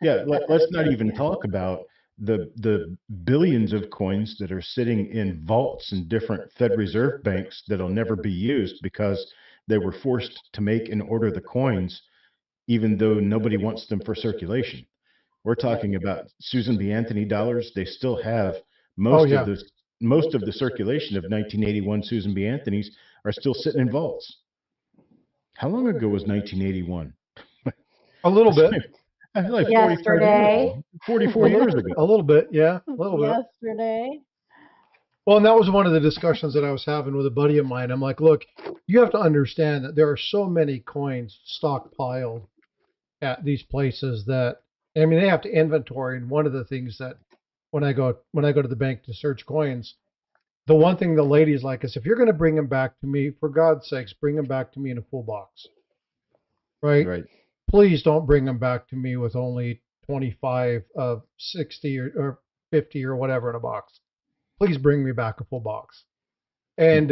let's not even talk about the billions of coins that are sitting in vaults in different Fed Reserve banks that'll never be used because they were forced to make and order the coins, even though nobody wants them for circulation. We're talking about Susan B. Anthony dollars. They still have most of the circulation of 1981 Susan B. Anthony's are still sitting in vaults. How long ago was 1981? A little bit. I feel like Yesterday. 44 years ago. A little bit. Yeah. A little bit. Yesterday. Well, and that was one of the discussions that I was having with a buddy of mine. I'm like, look, you have to understand that there are so many coins stockpiled at these places that, I mean, they have to inventory. And one of the things that when I go to the bank to search coins, the one thing the ladies like is, if you're going to bring them back to me, for God's sakes, bring them back to me in a full box, right? Right. Please don't bring them back to me with only 25 of 60 or 50 or whatever in a box. Please bring me back a full box. And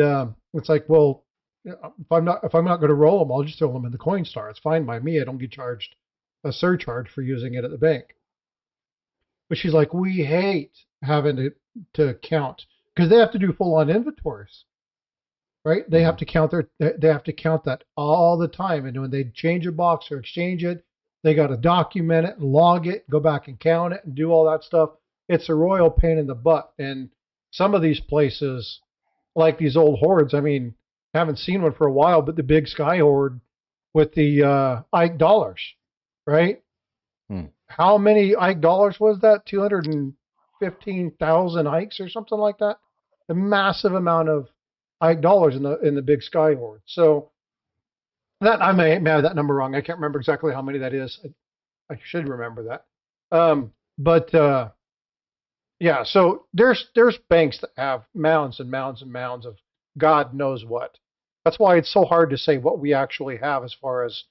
it's like, well, if I'm not going to roll them, I'll just throw them in the Coinstar. It's fine by me. I don't get charged a surcharge for using it at the bank. But she's like, we hate having to count, because they have to do full on inventories, right? They have to count that all the time. And when they change a box or exchange it, they got to document it and log it, go back and count it and do all that stuff. It's a royal pain in the butt. And some of these places, like these old hoards, I mean, I haven't seen one for a while, but the Big Sky hoard with the Ike dollars, right? How many Ike dollars was that? 215,000 Ikes or something like that. A massive amount of Ike dollars in the Big Sky hoard. So that I may have that number wrong. I can't remember exactly how many that is. I should remember that. But yeah, so there's banks that have mounds and mounds and mounds of God knows what. That's why it's so hard to say what we actually have as far as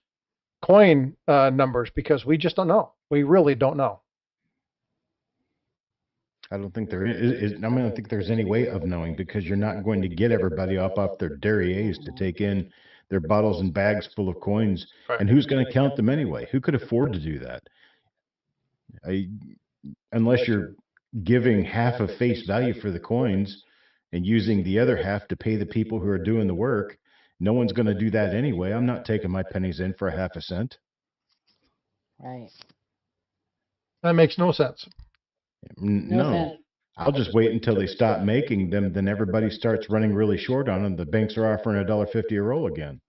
coin numbers, because we just don't know. We really don't know. I don't think there is. I mean, I don't think there's any way of knowing, because you're not going to get everybody off their derrieres to take in their bottles and bags full of coins. Right. And who's going to count them anyway? Who could afford to do that? Unless you're giving half of face value for the coins and using the other half to pay the people who are doing the work. No one's going to do that anyway. I'm not taking my pennies in for a half a cent. Right. That makes no sense. No. sense. I'll just wait until they stop making them. Then everybody starts running really short on them. The banks are offering $1.50 a roll again.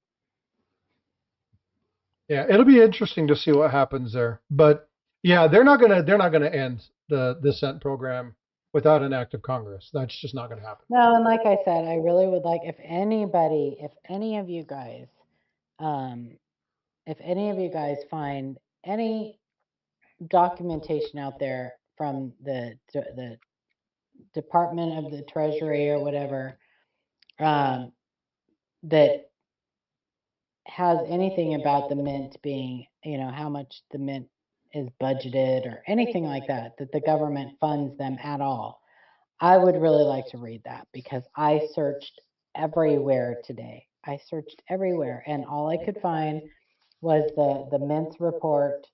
Yeah, it'll be interesting to see what happens there. But yeah, they're not gonna end the cent program without an act of Congress. That's just not going to happen. No, and like I said, I really would like if any of you guys, if any of you guys find any documentation out there from the Department of the Treasury or whatever, that has anything about the mint being, how much the mint is budgeted or anything like that, that the government funds them at all. I would really like to read that because I searched everywhere today. I searched everywhere and all I could find was the Mint's report.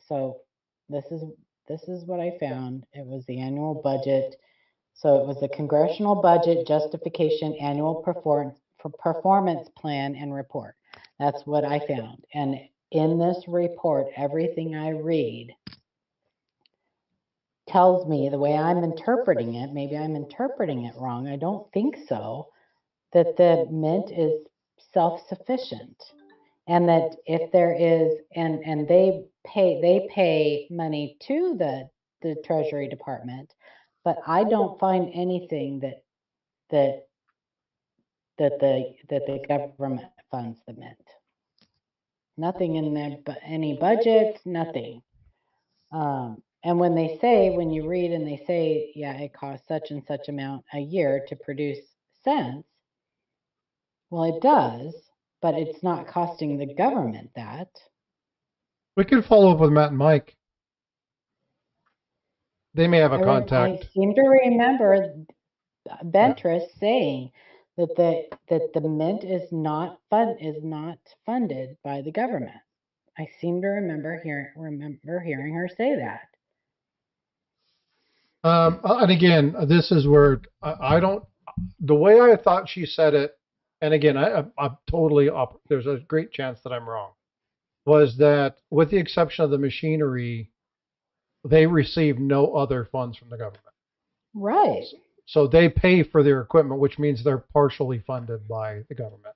So this is what I found. It was the annual budget. So it was the Congressional Budget Justification Annual Performance Plan and Report. That's what I found. And in this report, everything I read tells me, the way I'm interpreting it, maybe I'm interpreting it wrong, I don't think so, that the mint is self-sufficient. And that if there is, and they pay money to the Treasury Department, but I don't find anything that the government funds the mint. Nothing in there, but any budgets, nothing. And when you read and they say, yeah, it costs such and such amount a year to produce cents, well, it does, but it's not costing the government that. We can follow up with Matt and Mike. They may have a contact. I seem to remember Ventress saying that the mint is not funded by the government. I seem to remember hearing her say that. And again, this is where I don't. The way I thought she said it, and again, I'm totally up. There's a great chance that I'm wrong. Was that with the exception of the machinery, they receive no other funds from the government. Right. So they pay for their equipment, which means they're partially funded by the government.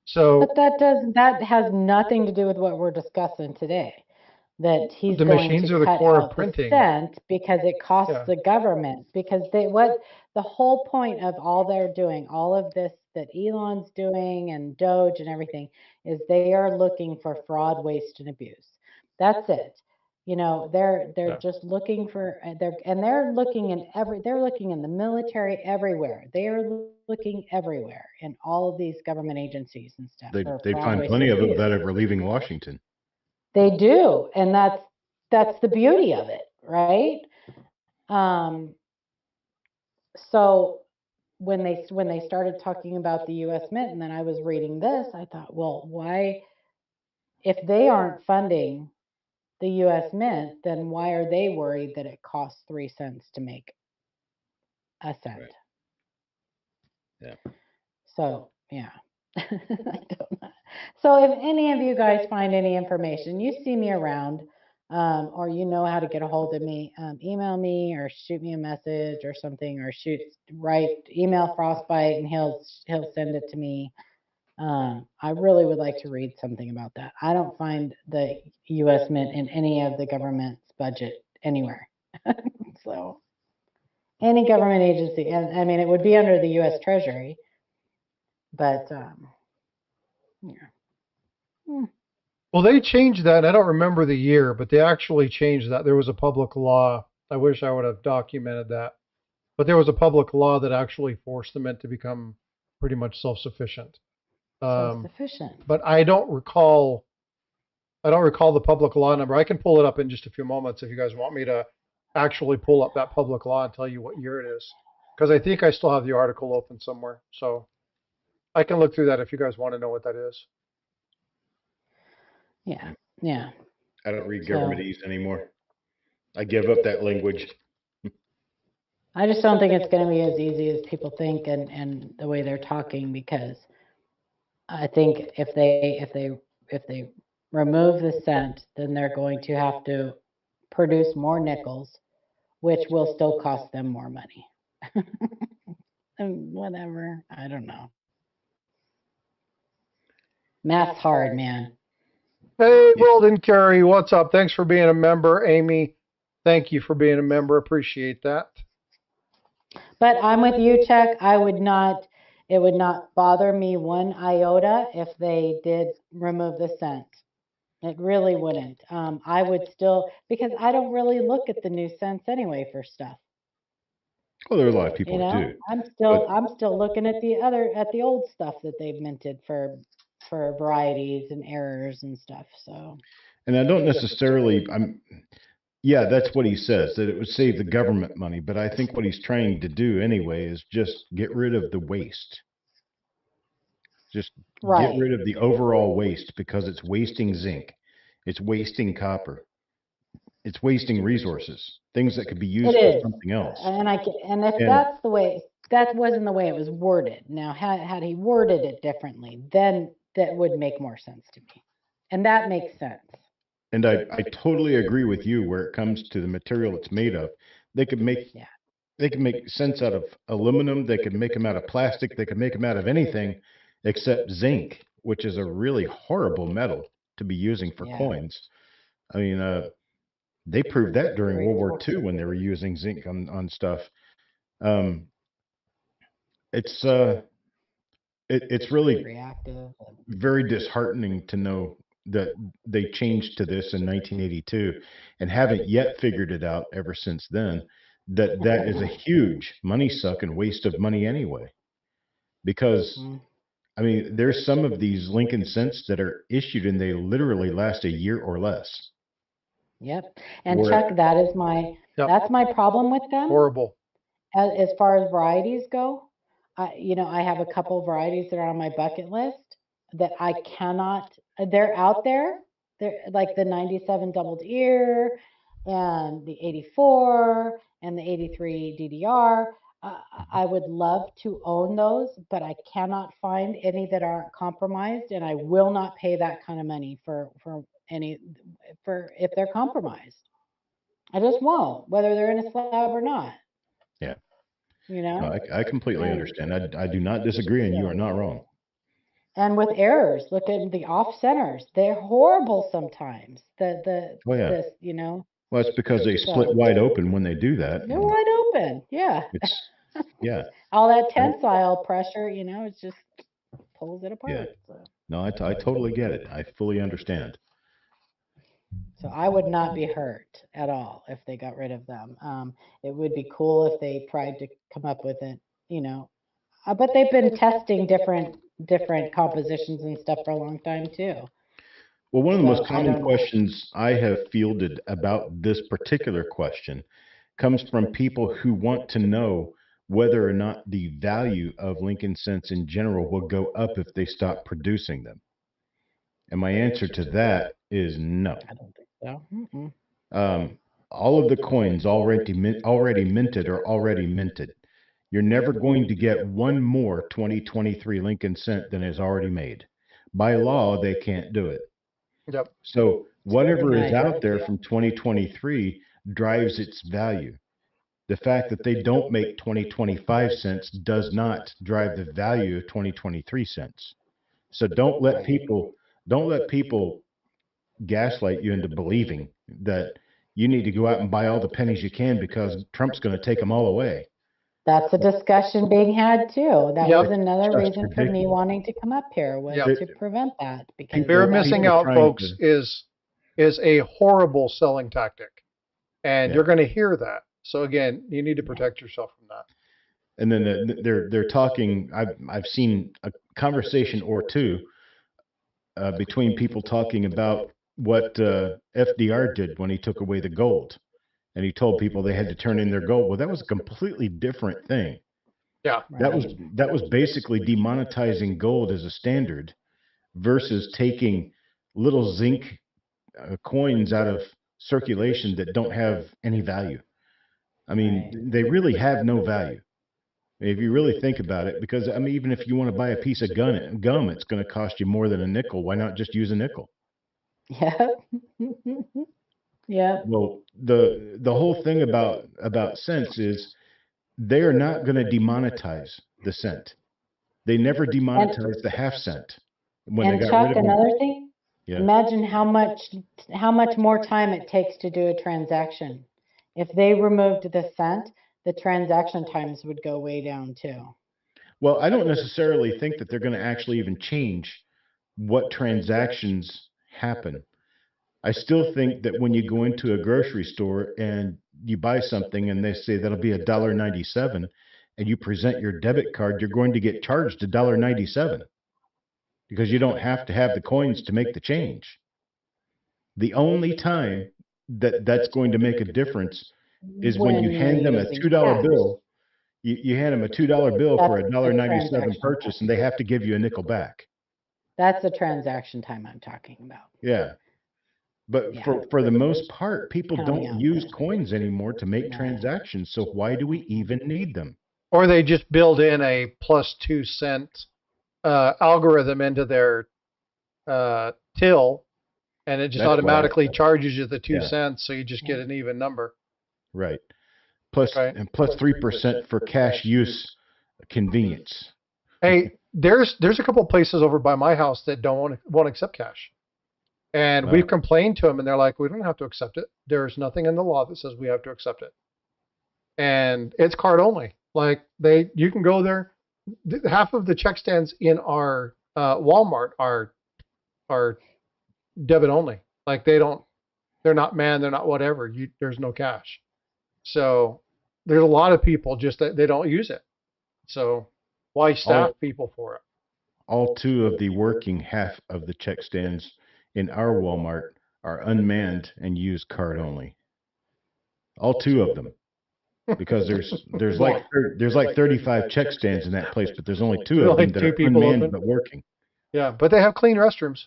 So, but that has nothing to do with what we're discussing today. That he's the going machines to are the cut core out of printing. the cent because it costs the government. Because the whole point of all they're doing, all of this that Elon's doing and Doge and everything, is they are looking for fraud, waste, and abuse. That's it. They're just looking for they're looking in the military everywhere. They are looking everywhere in all of these government agencies and stuff. They find plenty of them without ever leaving Washington. They do, and that's the beauty of it, right? So when they started talking about the U.S. Mint, and then I was reading this, I thought, well, why, if they aren't funding the U.S. Mint, then why are they worried that it costs 3 cents to make a cent? Right. Yeah. So, yeah. I don't know. So if any of you guys find any information, you see me around, or you know how to get a hold of me, email me or shoot me a message or something, or email Frostbyte and he'll send it to me. I really would like to read something about that. I don't find the U.S. Mint in any of the government's budget anywhere. So any government agency, and I mean, it would be under the U.S. Treasury, but yeah. Well, they changed that. I don't remember the year, but they actually changed that. There was a public law. I wish I would have documented that. But there was a public law that actually forced the mint to become pretty much self-sufficient. Self-sufficient. But I don't recall the public law number. I can pull it up in just a few moments if you guys want me to actually pull up that public law and tell you what year it is. Because I think I still have the article open somewhere. So I can look through that if you guys want to know what that is. Yeah, yeah. I don't read governmentese anymore. I give up that language. I just don't think it's going to be as easy as people think and the way they're talking, because I think if they remove the cent, then they're going to have to produce more nickels, which will still cost them more money. And whatever, I don't know. Math's hard, man. Hey, Weldon Carey, what's up? Thanks for being a member, Amy. Thank you for being a member. Appreciate that. But I'm with you, Chuck. It would not bother me one iota if they did remove the cent. It really wouldn't. I would still, because I don't really look at the new cents anyway for stuff. Well, there are a lot of people that do, but I'm still looking at the old stuff that they've minted for varieties and errors and stuff. So, and I don't necessarily. Yeah, that's what he says, that it would save the government money. But I think what he's trying to do anyway is just get rid of the waste. Just get rid of the overall waste because it's wasting zinc, it's wasting copper, it's wasting resources, things that could be used for something else. And if that's the way, that wasn't the way it was worded. Now, had he worded it differently, then that would make more sense to me. And that makes sense. And I totally agree with you where it comes to the material it's made of. They could make sense out of aluminum. They could make them out of plastic. They could make them out of anything except zinc, which is a really horrible metal to be using for coins. I mean, they proved that during World War II when they were using zinc on stuff. It's really very disheartening to know that they changed to this in 1982 and haven't yet figured it out ever since then. That is a huge money suck and waste of money anyway. Because I mean, there's some of these Lincoln cents that are issued and they literally last a year or less. Yep. And Chuck, that's my problem with them. Horrible. As far as varieties go, I have a couple varieties that are on my bucket list that I cannot, they're out there. They're like the 97 doubled ear and the 84 and the 83 DDR. I would love to own those, but I cannot find any that aren't compromised, and I will not pay that kind of money for if they're compromised. I just won't, whether they're in a slab or not. Yeah. No, I completely understand. I do not disagree, and you are not wrong. And with errors, look at the off centers. They're horrible sometimes. Well, it's because they split wide open when they do that. They're wide open. Yeah. Yeah. All that tensile pressure, it just pulls it apart. Yeah. No, I totally get it. I fully understand. So I would not be hurt at all if they got rid of them. It would be cool if they tried to come up with it, but they've been testing different compositions and stuff for a long time too. Well, one of the most common questions I have fielded about this particular question comes from people who want to know whether or not the value of Lincoln cents in general will go up if they stop producing them. And my answer to that is no. I don't think so. All of the coins already minted are already minted. You're never going to get one more 2023 Lincoln cent than is already made. By law, they can't do it. Yep. So whatever is out there from 2023 drives its value. The fact that they don't make 2025 cents does not drive the value of 2023 cents. So don't let people gaslight you into believing that you need to go out and buy all the pennies you can because Trump's going to take them all away. That's a discussion being had too. That was another reason for me wanting to come up here, was to prevent that. Because fear of missing out, folks, is a horrible selling tactic, and you're going to hear that. So again, you need to protect yourself from that. And then they're talking. I've seen a conversation or two between people talking about what FDR did when he took away the gold, and he told people they had to turn in their gold. Well, that was a completely different thing. Yeah, that was basically demonetizing gold as a standard versus taking little zinc coins out of circulation that don't have any value. I mean, they really have no value if you really think about it, because I mean, even if you want to buy a piece of gum, it's going to cost you more than a nickel. Why not just use a nickel? Yeah. Yeah. Well, the whole thing about cents is they're not going to demonetize the cent. They never demonetized the half cent when they got Chuck, rid of another thing. Yeah. Imagine how much more time it takes to do a transaction. If they removed the cent, the transaction times would go way down too. Well, I don't necessarily think that they're going to actually even change what transactions happen. I still think that when you go into a grocery store and you buy something and they say that'll be $1.97 and you present your debit card, you're going to get charged $1.97 because you don't have to have the coins to make the change. The only time that that's going to make a difference is when you hand them a $2 bill. You hand them a $2 bill for a $1.97 purchase, and they have to give you a nickel back. That's the transaction time I'm talking about. Yeah. But for the most part, people don't use coins anymore to make transactions. So why do we even need them? Or they just build in a plus 2 cent algorithm into their till, and it just automatically charges you the 2 cents, so you just get an even number. Right. Plus 3% for cash use convenience. Hey, there's a couple of places over by my house that won't accept cash. And we've complained to them, and they're like, we don't have to accept it. There's nothing in the law that says we have to accept it. And it's card only. Like you can go there. Half of the check stands in our Walmart are debit only. Like they're not they're not whatever. There's no cash. So there's a lot of people just that they don't use it. So why staff people for it? All 2 of the working half of the check stands in our Walmart are unmanned and use card only. All 2 of them, because there's like 35 check stands in that place, but there's only 2 of them that are unmanned but working. Yeah, but they have clean restrooms.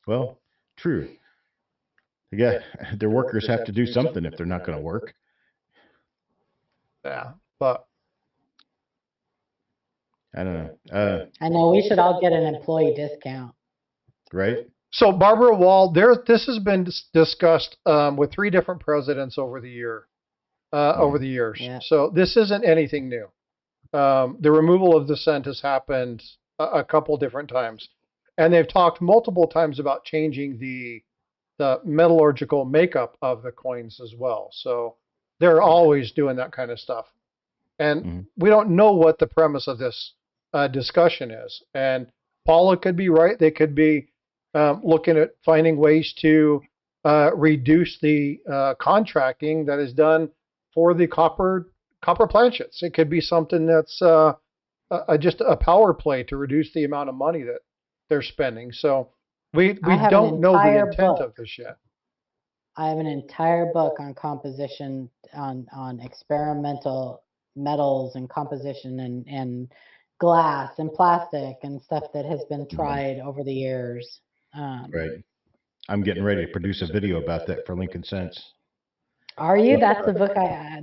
Well, true. Yeah, their workers have to do something if they're not going to work. Yeah, but I don't know. I know we should all get an employee discount. Right. So Barbara Wall, this has been discussed with 3 different presidents over the years. Yeah. So this isn't anything new. The removal of the cent has happened a couple different times, and they've talked multiple times about changing the metallurgical makeup of the coins as well. So they're always doing that kind of stuff, and we don't know what the premise of this discussion is. And Paula could be right; they could be looking at finding ways to reduce the contracting that is done for the copper planchets. It could be something that's just a power play to reduce the amount of money that they're spending. So we don't know the intent of this yet. I have an entire book on composition, on experimental metals and composition and glass and plastic and stuff that has been tried over the years. Right. I'm getting ready to produce a video about that for Lincoln Sense. Are you? That's the book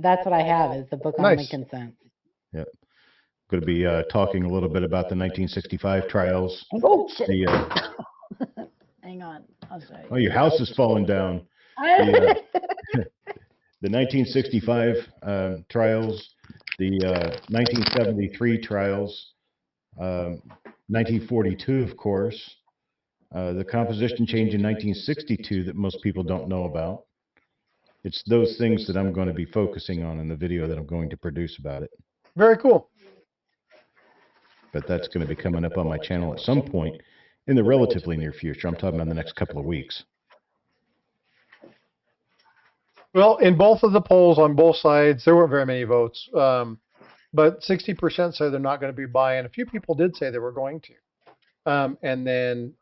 that's what I have, is the book on Lincoln Sense. Yep. Going to be talking a little bit about the 1965 trials. Oh, shit. Hang on. I'll show you. Oh, your house is falling down. The 1965 trials, the 1973 trials, 1942, of course, the composition change in 1962 that most people don't know about. It's those things that I'm going to be focusing on in the video that I'm going to produce about it. Very cool. But that's going to be coming up on my channel at some point in the relatively near future. I'm talking about the next couple of weeks. Well, in both of the polls on both sides, there weren't very many votes. But 60% said they're not going to be buying. A few people did say they were going to. And then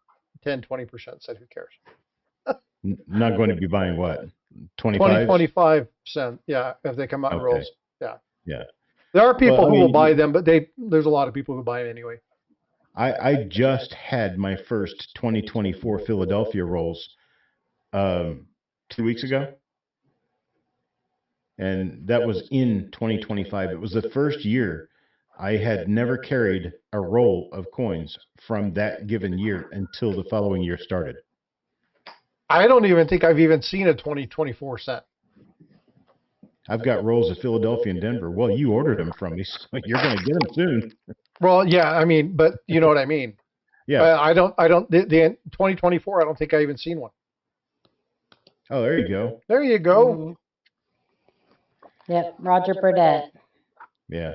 10-20% said, who cares? Not going to be buying what? 25%. Yeah, if they come out in rolls. Yeah. Yeah. There are people who will buy them, but there's a lot of people who buy them anyway. I just had my first 2024 Philadelphia rolls 2 weeks ago. And that was in 2025. It was the first year I had never carried a roll of coins from that given year until the following year started. I don't even think I've even seen a 2024 set. I've got rolls of Philadelphia and Denver. Well, you ordered them from me, so you're going to get them soon. Well, yeah, I mean, but you know what I mean. Yeah. The 2024, I don't think I even seen one. Oh, there you go. There you go. Yep, Roger Burdett. Yeah.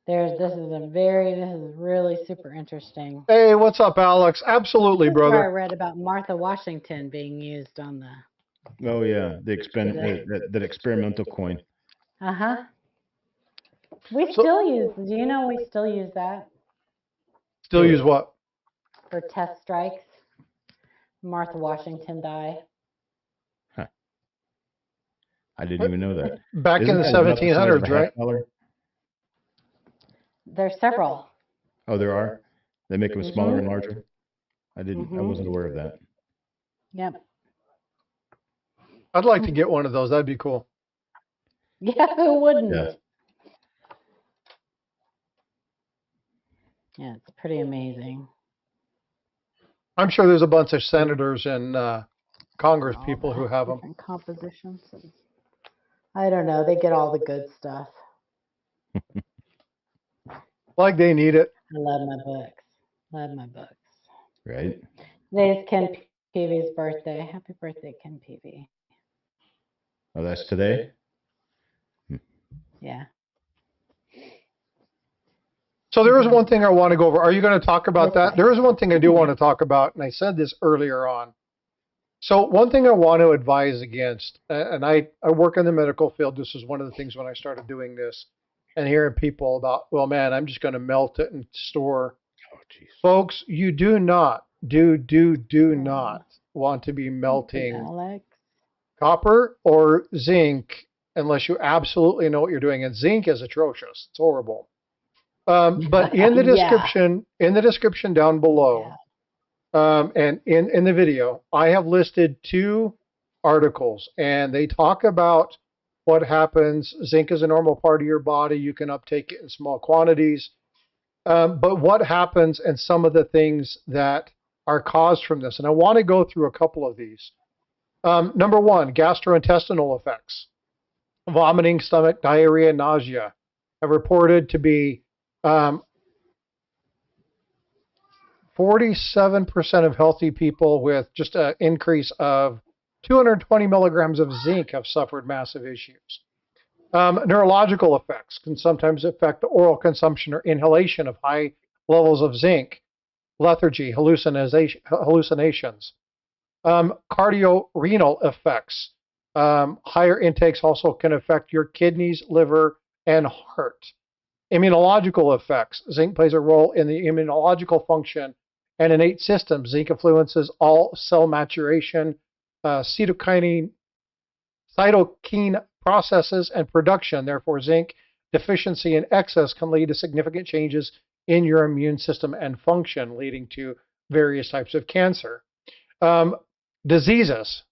This is really super interesting. Hey, what's up, Alex? Absolutely, This is where I brother. read about Martha Washington being used on the. Oh yeah, the that experimental coin. Uh-huh. We So- still use, do you know we still use that Still use what? for test strikes? Martha Washington die. Huh. I didn't even know that. Back in Isn't the that about the size of 1700s, a right? half dollar? There's several. Oh, there are. They make them smaller and Mhm. larger. I Mhm. wasn't aware of that. Yep. I'd like to get one of those. That'd be cool. Yeah, who wouldn't? Yeah. Yeah, it's pretty amazing. I'm sure there's a bunch of senators and Congress All people the who have them. different compositions. I don't know. They get all the good stuff. Like they need it. I love my books. Love my books. Right. Today's Ken Peavy's birthday. Happy birthday, Ken Peavy. Oh, that's today? Yeah. So there is one thing I want to go over. Are you going to talk about that? There is one thing I do want to talk about, and I said this earlier on. So one thing I want to advise against, and I work in the medical field. This is one of the things when I started doing this and hearing people about, well, man, I'm just going to melt it and store. Oh, jeez. Folks, you do not want to be melting Alex. copper or zinc unless you absolutely know what you're doing. And zinc is atrocious. It's horrible. But in the description down below, and in the video, I have listed 2 articles, and they talk about what happens. Zinc is a normal part of your body. You can uptake it in small quantities. But what happens and some of the things that are caused from this. And I want to go through a couple of these. Number 1, gastrointestinal effects. Vomiting, stomach, diarrhea, nausea have reported to be 47% of healthy people with just an increase of 220 milligrams of zinc have suffered massive issues. Neurological effects can sometimes affect the oral consumption or inhalation of high levels of zinc, lethargy, hallucinations. Cardiorenal effects. Higher intakes also can affect your kidneys, liver, and heart. Immunological effects. Zinc plays a role in the immunological function and innate systems. Zinc influences all cell maturation, cytokine processes, and production. Therefore, zinc deficiency in excess can lead to significant changes in your immune system and function, leading to various types of cancer. Diseases,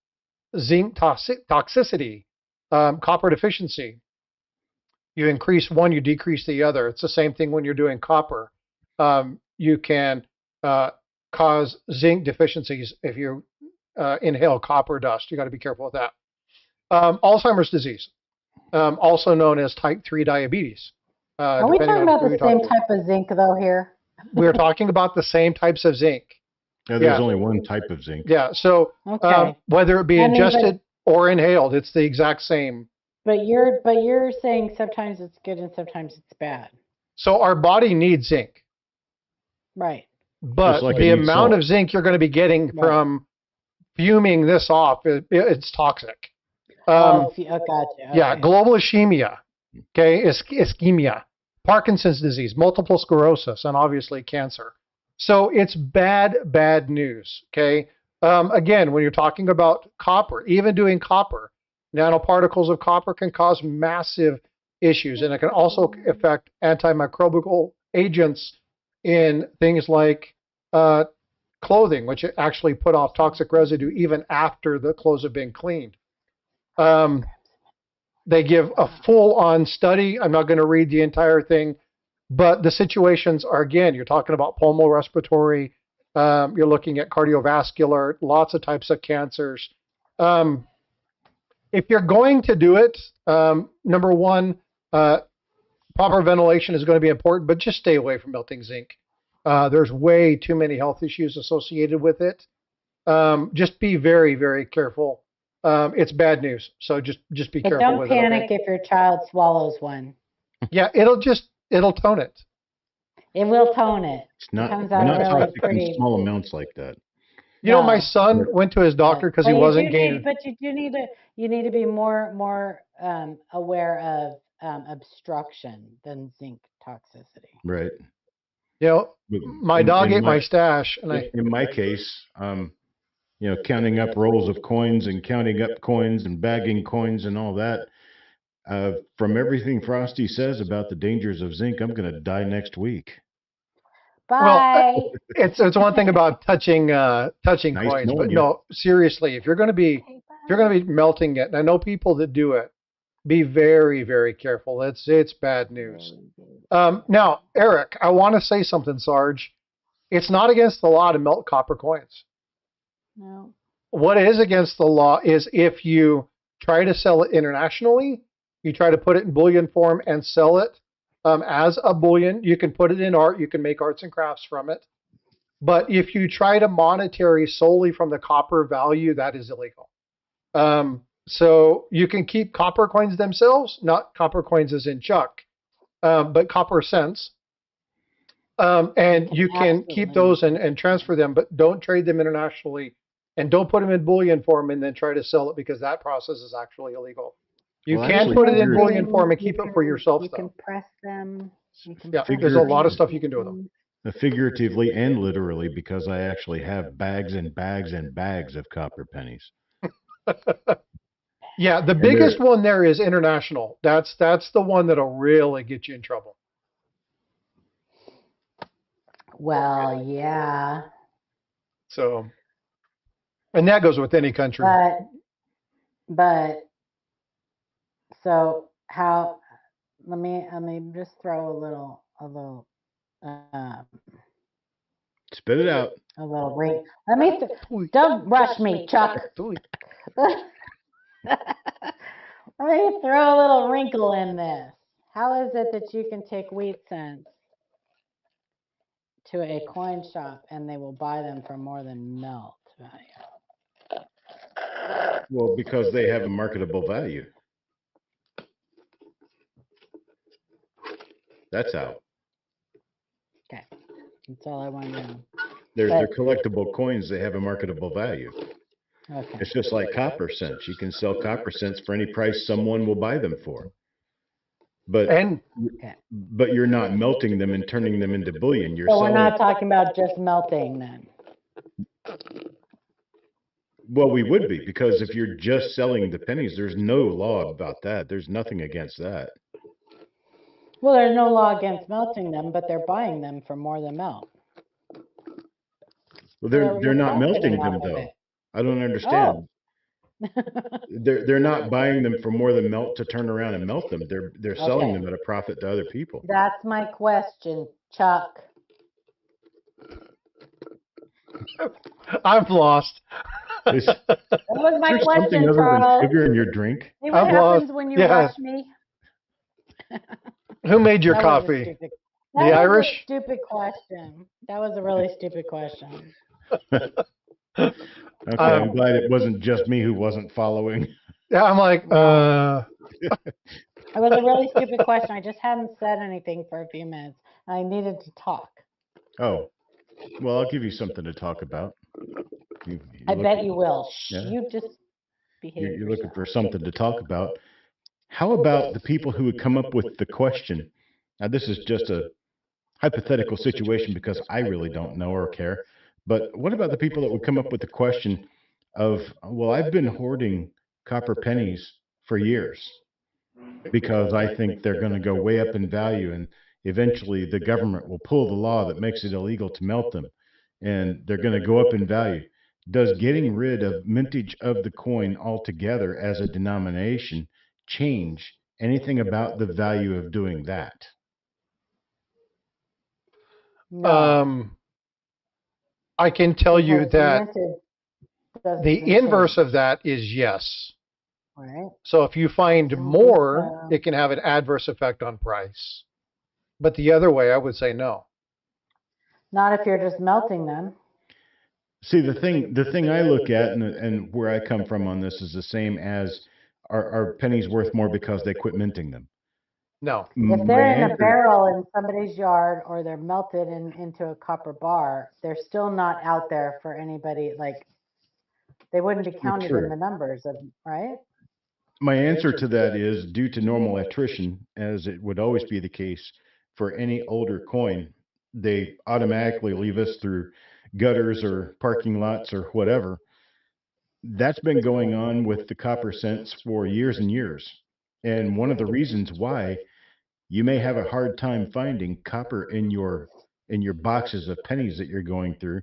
zinc toxicity, copper deficiency. You increase one, you decrease the other. It's the same thing when you're doing copper. You can cause zinc deficiencies if you inhale copper dust. You got to be careful with that. Alzheimer's disease, also known as type 3 diabetes. Are we talking about the same type of zinc, though, here? We're talking about the same types of zinc. Yeah, there's only one type of zinc. Yeah, so whether it be ingested or inhaled, it's the exact same. But you're saying sometimes it's good and sometimes it's bad. So our body needs zinc. Right. But like the amount of zinc you're going to be getting from fuming this off, it's toxic. Gotcha. Okay. Yeah, global ischemia, ischemia, Parkinson's disease, multiple sclerosis, and obviously cancer. So it's bad news, okay? Again, when you're talking about copper, even doing copper, nanoparticles of copper can cause massive issues, and it can also affect antimicrobial agents in things like clothing, which actually put off toxic residue even after the clothes have been cleaned. They give a full-on study. I'm not going to read the entire thing, but the situations are, again, you're talking about pulmonary, you're looking at cardiovascular, lots of types of cancers. If you're going to do it, number 1, proper ventilation is going to be important, but just stay away from melting zinc. There's way too many health issues associated with it. Just be very, very careful it's bad news. So just be But careful don't with panic it. Okay? if your child swallows one. Yeah, it'll tone it. It will tone it. It's It not. comes We're out not really toxic in pretty. small amounts like that. You know, my No, son But went to his doctor because he but you do wasn't gaining. need, but you do need to, you need to be more aware of obstruction than zinc toxicity. right. You know, But my dog ate my stash, and in my case, counting up rolls of coins and counting up coins and bagging coins and all that. From everything Frosty says about the dangers of zinc, I'm going to die next week. well, Bye. it's one thing about touching Nice coins, knowing but you. no, seriously, if you're going to be melting it, and I know people that do it, be very, very careful. It's bad news. Now, Eric, I want to say something, Sarge. It's not against the law to melt copper coins. No. What is against the law is if you try to sell it internationally, you try to put it in bullion form and sell it as a bullion. You can put it in art. You can make arts and crafts from it. But if you try to monetary solely from the copper value, that is illegal. So you can keep copper coins themselves, not copper coins as in Chuck, but copper cents. And you can keep those and transfer them, but don't trade them internationally. And don't put them in bullion form and then try to sell it because that process is actually illegal. You Well, can actually, put it in figuratively, bullion form and keep it for yourself, You can though. press them. You can Yeah, press there's a lot of them. stuff you can do with them. figuratively and literally, because I actually have bags and bags and bags of copper pennies. Yeah, the And biggest they're one there is international. That's the one that'll really get you in trouble. Well, yeah, So, and that goes with any country. but so how? Let me just throw spit it out. a little ring. Don't rush me, Chuck. Let me throw a little wrinkle in this. How is it that you can take wheat cents to a coin shop and they will buy them for more than melt value? Well, because they have a marketable value. That's how. Okay, that's all I want to know. They're collectible coins. They have a marketable value. Okay. It's just like copper cents. You can sell copper cents for any price someone will buy them for. But you're not melting them and turning them into bullion. You're So we're selling. not talking about just melting then. Well, we would be, because if you're just selling the pennies, there's no law about that. There's nothing against that. Well, there's no law against melting them, but they're buying them for more than melt. Well, So they're not you're melting profiting them off of though. it. I don't understand. Oh. They're not buying them for more than melt to turn around and melt them. They're selling Okay. them at a profit to other people. That's my question, Chuck. I'm lost. Is That was my there question, something other than Charles. sugar in your drink? See what I'm happens lost. when you Yeah. rush me? Who made your That was a coffee? stupid- The That was Irish? a stupid question. That was a really stupid question. Okay, I'm glad it wasn't just me who wasn't following. Yeah, I'm like, It was a really stupid question. I just hadn't said anything for a few minutes. I needed to talk. Oh, well, I'll give you something to talk about. I bet you will. Shh, Yeah. you just behave You're looking yourself. for something to talk about. How about the people who would come up with the question? Now, this is just a hypothetical situation because I really don't know or care. But what about the people that would come up with the question of, well, I've been hoarding copper pennies for years because I think they're going to go way up in value, and eventually the government will pull the law that makes it illegal to melt them, and they're going to go up in value. Does getting rid of mintage of the coin altogether as a denomination change anything about the value of doing that? No, I can tell you because that minted doesn't the inverse change, of that is yes. right? So if you find think more, so. it can have an adverse effect on price. But the other way, I would say no. Not if you're just melting them. See, the thing I look at and where I come from on this is the same as are pennies worth more because they quit minting them? No. If My they're in a answer, barrel in somebody's yard or they're melted into a copper bar, they're still not out there for anybody. Like they wouldn't be counted in true. the numbers of, right? My answer to that is due to normal attrition, as it would always be the case for any older coin, they automatically leave us through gutters or parking lots or whatever. That's been going on with the copper cents for years and years. And one of the reasons why you may have a hard time finding copper in your boxes of pennies that you're going through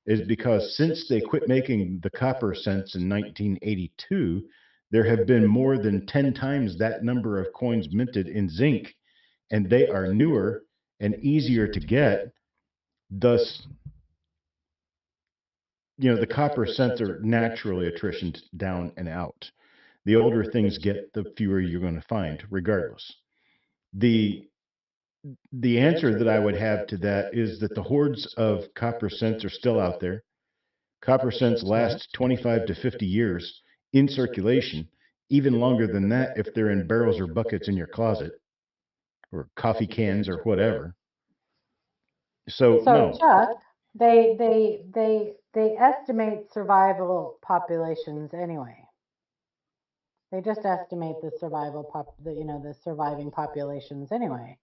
is because since they quit making the copper cents in 1982, there have been more than 10 times that number of coins minted in zinc, and they are newer and easier to get. Thus, the copper cents are naturally attritioned down and out. The older things get, the fewer you're going to find, regardless. The the answer that I would have to that is that the hordes of copper cents are still out there. Copper cents last 25 to 50 years in circulation, even longer than that if they're in barrels or buckets in your closet or coffee cans or whatever. So So no, Chuck, they estimate survival populations anyway. They just estimate the the surviving populations anyway.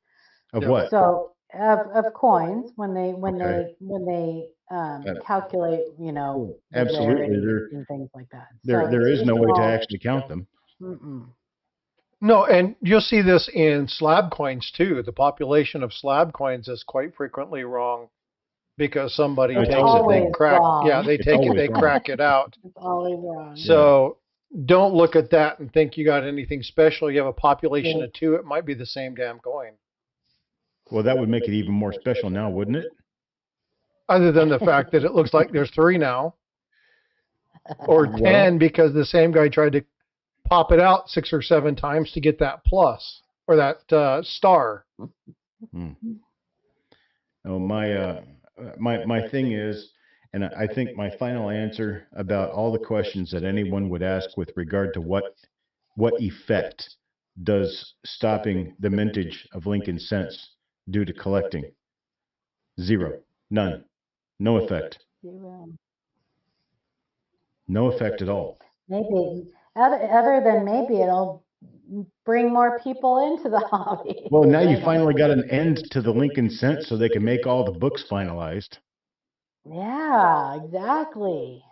of Yeah. what? So of coins when they Okay. calculate, the Absolutely. rarities and things like that. There So there it's is just no way to all, actually count them. mm-mm. No, and you'll see this in slab coins too. The population of slab coins is quite frequently wrong because somebody It's It's takes it, always they always wrong. crack, yeah, wrong. they It's take it, always they wrong. crack it out. It's always wrong. Yeah. So don't look at that and think you got anything special. You have a population Yeah. of two, it might be the same damn coin. Well, that would make it even more special now, wouldn't it? Other than the fact that it looks like there's three now, or Well, 10 because the same guy tried to pop it out 6 or 7 times to get that plus or that star. hmm. Oh, my thing is, and I think my final answer about all the questions that anyone would ask with regard to what effect does stopping the mintage of Lincoln cents do to collecting? Zero, none, no effect, no effect at all. Maybe other than maybe it'll bring more people into the hobby. Well, now you finally got an end to the Lincoln cent, so they can make all the books finalized. Yeah, exactly.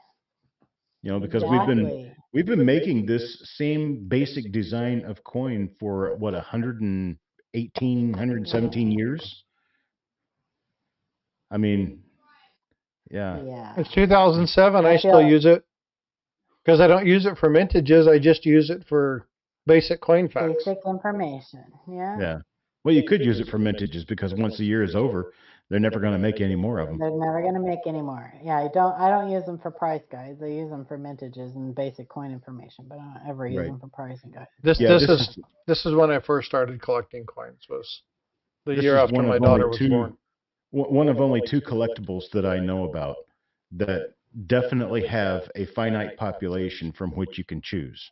Because Exactly. we've been making this same basic design of coin for what 118, 117 years. I mean, yeah. Yeah. It's 2007. I I still feel use it because I don't use it for mintages. I just use it for basic coin facts. basic information. Yeah. Yeah. Well, you could use it for mintages because once the year is over, they're never going to make any more of them. They're never gonna make any more. Yeah, I don't use them for price guides. I use them for mintages and basic coin information, but I don't ever use Right. them for pricing guides. Yeah, This is when I first started collecting coins. Was the this year is after one my of daughter only was two born. one of only two collectibles that I know about that definitely have a finite population from which you can choose.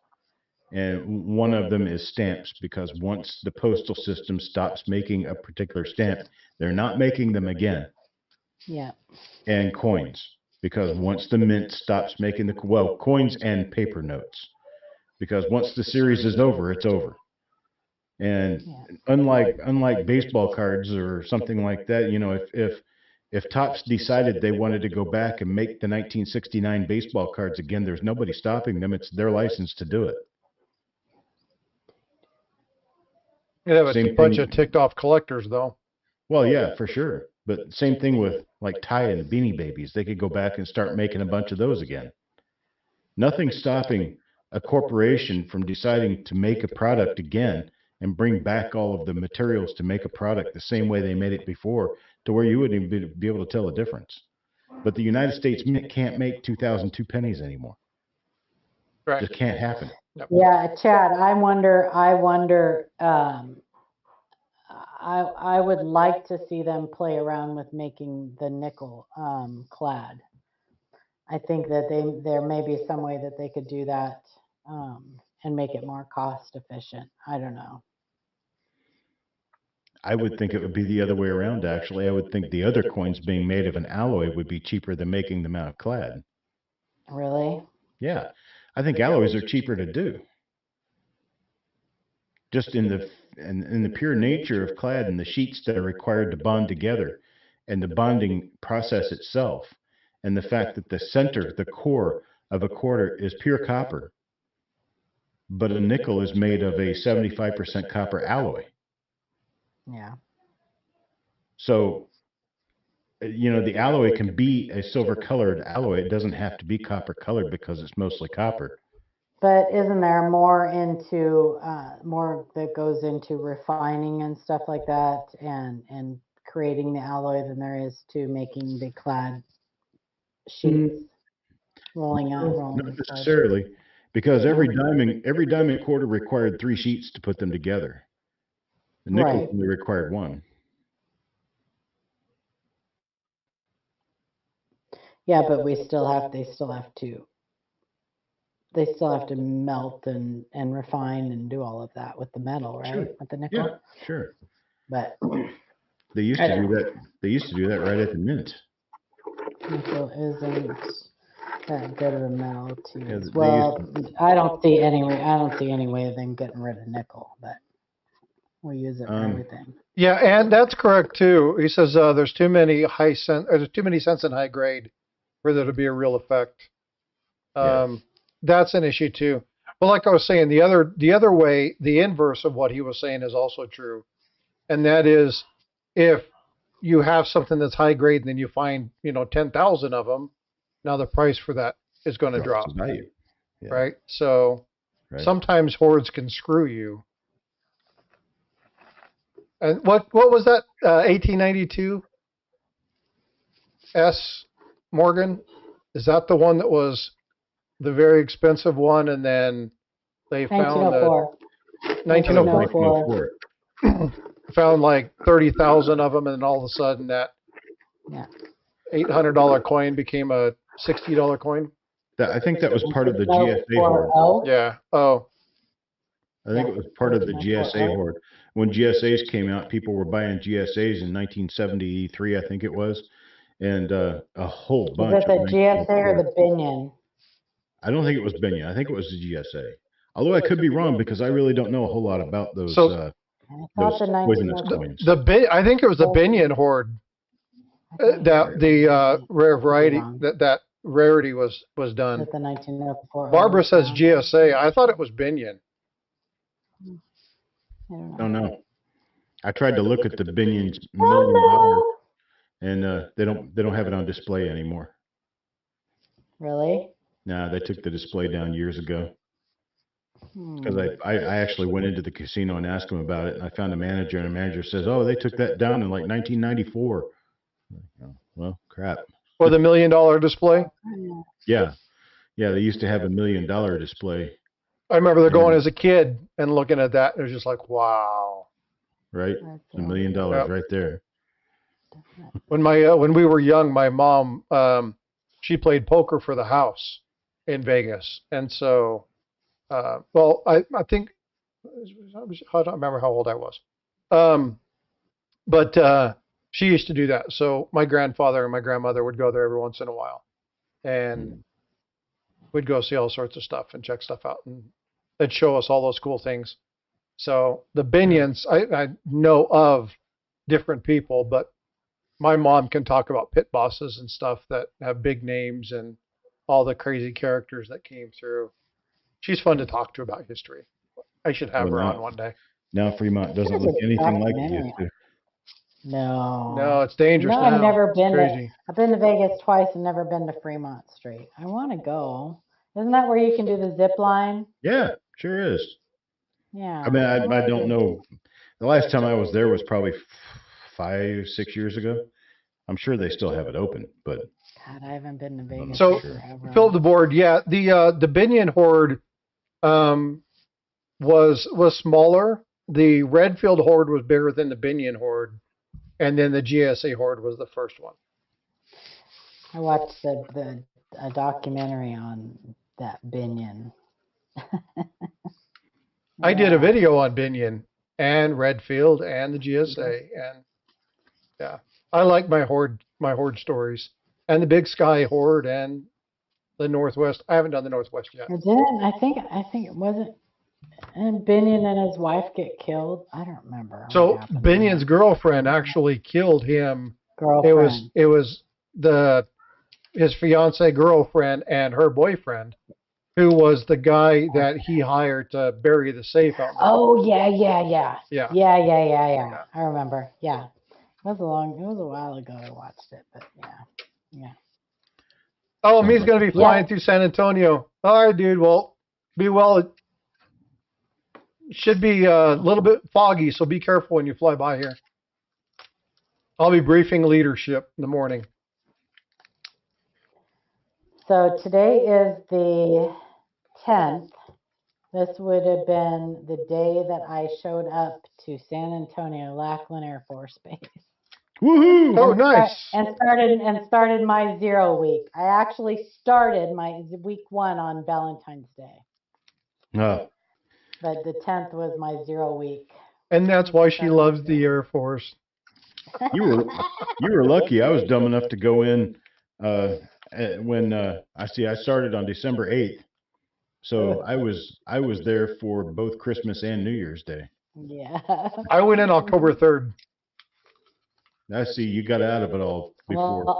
And one of them is stamps, because once the postal system stops making a particular stamp, they're not making them again. Yeah. And coins, because once the mint stops making coins and paper notes, because once the series is over, it's over. And Yeah. unlike baseball cards or something like that, if Topps decided they wanted to go back and make the 1969 baseball cards again, there's nobody stopping them. It's their license to do it. You have a Same bunch thing. of ticked off collectors though. Well, yeah, for sure. But same thing with like Ty and the Beanie Babies. They could go back and start making a bunch of those again. Nothing's stopping a corporation from deciding to make a product again and bring back all of the materials to make a product the same way they made it before, to where you wouldn't even be able to tell the difference. But the United States Mint can't make 2002 pennies anymore. Right. Just can't happen. Yeah, Chad, I wonder, I would like to see them play around with making the nickel clad. I think that there may be some way that they could do that and make it more cost efficient. I don't know. I would think it would be the other way around, actually. I would think the other coins being made of an alloy would be cheaper than making them out of clad. Really? Yeah. I think alloys are cheaper to do. Just in the pure nature of clad and the sheets that are required to bond together and the bonding process itself and the fact that the center, the core of a quarter is pure copper, but a nickel is made of a 75% copper alloy. Yeah. So, you know, the alloy can be a silver colored alloy. It doesn't have to be copper colored because it's mostly copper. But isn't there more that goes into refining and stuff like that and creating the alloy than there is to making the clad sheets rolling out, rolling? Not necessarily, because every diamond quarter required 3 sheets to put them together. The nickel only required 1. Yeah, but they still have to melt and refine and do all of that with the metal, right? Sure. With the nickel. Yeah, sure. But They used to do that. They used to do that right at the mint. nickel isn't that good of a metal to Yeah, use. Well, I don't see any way of them getting rid of nickel, but we use it for everything. Yeah, and that's correct too. He says there's too many cents in high grade for there to be a real effect. That's an issue too. But like I was saying, the other way, the inverse of what he was saying is also true, and that is if you have something that's high grade and then you find 10,000 of them, now the price for that is going to drop, right? So sometimes hoards can screw you. And what was that 1892 S Morgan? Is that the one that was the very expensive one, and then they found 1904 found like 30,000 of them, and then all of a sudden that $800 coin became a $60 coin? I think that was part of the GSA hoard. Yeah. Oh. I think it was part of the GSA hoard. When GSAs came out, people were buying GSAs in 1973, I think it was, and a whole bunch. Was it the GSA or the Binion? I don't think it was Binion. I think it was the GSA. Although I could be wrong because I really don't know a whole lot about those. Those poisonous coins. I think it was the Binion hoard. The rare variety that rarity was done. The 1904. Barbara says GSA. I thought it was Binion. I don't know. I tried to look at the Binion's $1 million, and they don't have it on display anymore. Really? No, they took the display down years ago. Because I actually went into the casino and asked them about it, and I found a manager, and the manager says, "Oh, they took that down in like 1994." Well, crap. For the $1 million display? Yeah. They used to have $1 million display. I remember going as a kid and looking at that, and it was just like, wow. Right, $1 million right there. When we were young, my mom she played poker for the house in Vegas, and so I think I don't remember how old I was, but she used to do that. So my grandfather and my grandmother would go there every once in a while, and we'd go see all sorts of stuff and check stuff out, and they'd show us all those cool things. So the Binions, I know of different people, but my mom can talk about pit bosses and stuff that have big names and all the crazy characters that came through. She's fun to talk to about history. I should have her on one day. Now Fremont doesn't look anything like it used to. No, it's dangerous. No, now. I've never been. I've been to Vegas twice and never been to Fremont Street. I want to go. Isn't that where you can do the zip line? Yeah, sure is. Yeah. I mean, I don't know. The last time I was there was probably 5-6 years ago. I'm sure they still have it open, but God, I haven't been to Vegas. So, fill the board. Yeah, the Binion hoard was smaller. The Redfield hoard was bigger than the Binion hoard, and then the GSA hoard was the first one. I watched the a documentary on that Binion. I did a Yeah. video on Binion and Redfield and the GSA, and yeah, I like my horde stories and the Big Sky Horde and the Northwest. I haven't done the Northwest yet. It didn't. I think it wasn't. And Binion and his wife get killed. I don't remember. What So happened Binion's there. girlfriend actually killed him. Girlfriend. It was his fiance girlfriend and her boyfriend, who was the guy that he hired to bury the safe out. Oh yeah. Yeah. I remember. Yeah. It was a while ago I watched it, but yeah. Oh, me's gonna be flying through San Antonio. All right, dude. Well, be well. It should be a little bit foggy, so be careful when you fly by here. I'll be briefing leadership in the morning. So today is the 10th. This would have been the day that I showed up to San Antonio Lackland Air Force Base. Woohoo! Oh, nice. And started my 0 week. I actually started my week 1 on Valentine's Day. Oh, But the 10th was my 0 week. And that's why she loves the Air Force. you were lucky. I was dumb enough to go in when I started on December 8th. So I was there for both Christmas and New Year's Day. Yeah. I went in October 3rd. I see you got out of it all before. Well,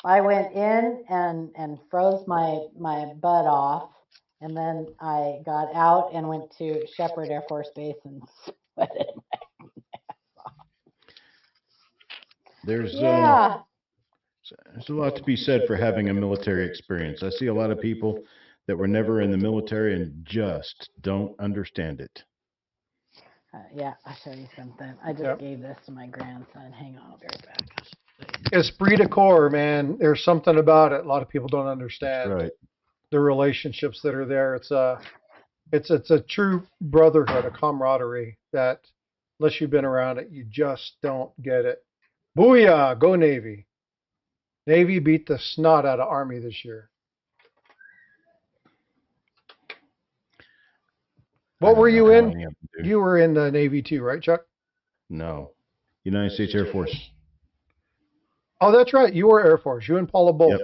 I went in and froze my butt off, and then I got out and went to Shepherd Air Force Base and sweated my ass off. There's Yeah. a lot to be said for having a military experience. I see a lot of people that were never in the military and just don't understand it. Yeah, I'll show you something. I just gave this to my grandson. Hang on, I'll be right back. Esprit de corps, man. There's something about it. A lot of people don't understand Right. the relationships that are there. It's a true brotherhood, a camaraderie that, unless you've been around it, you just don't get it. Booyah! Go Navy. Navy beat the snot out of Army this year. What were you in? You were in the Navy too, right, Chuck? No. United States Air Force. Oh, that's right. You were Air Force. You and Paula both.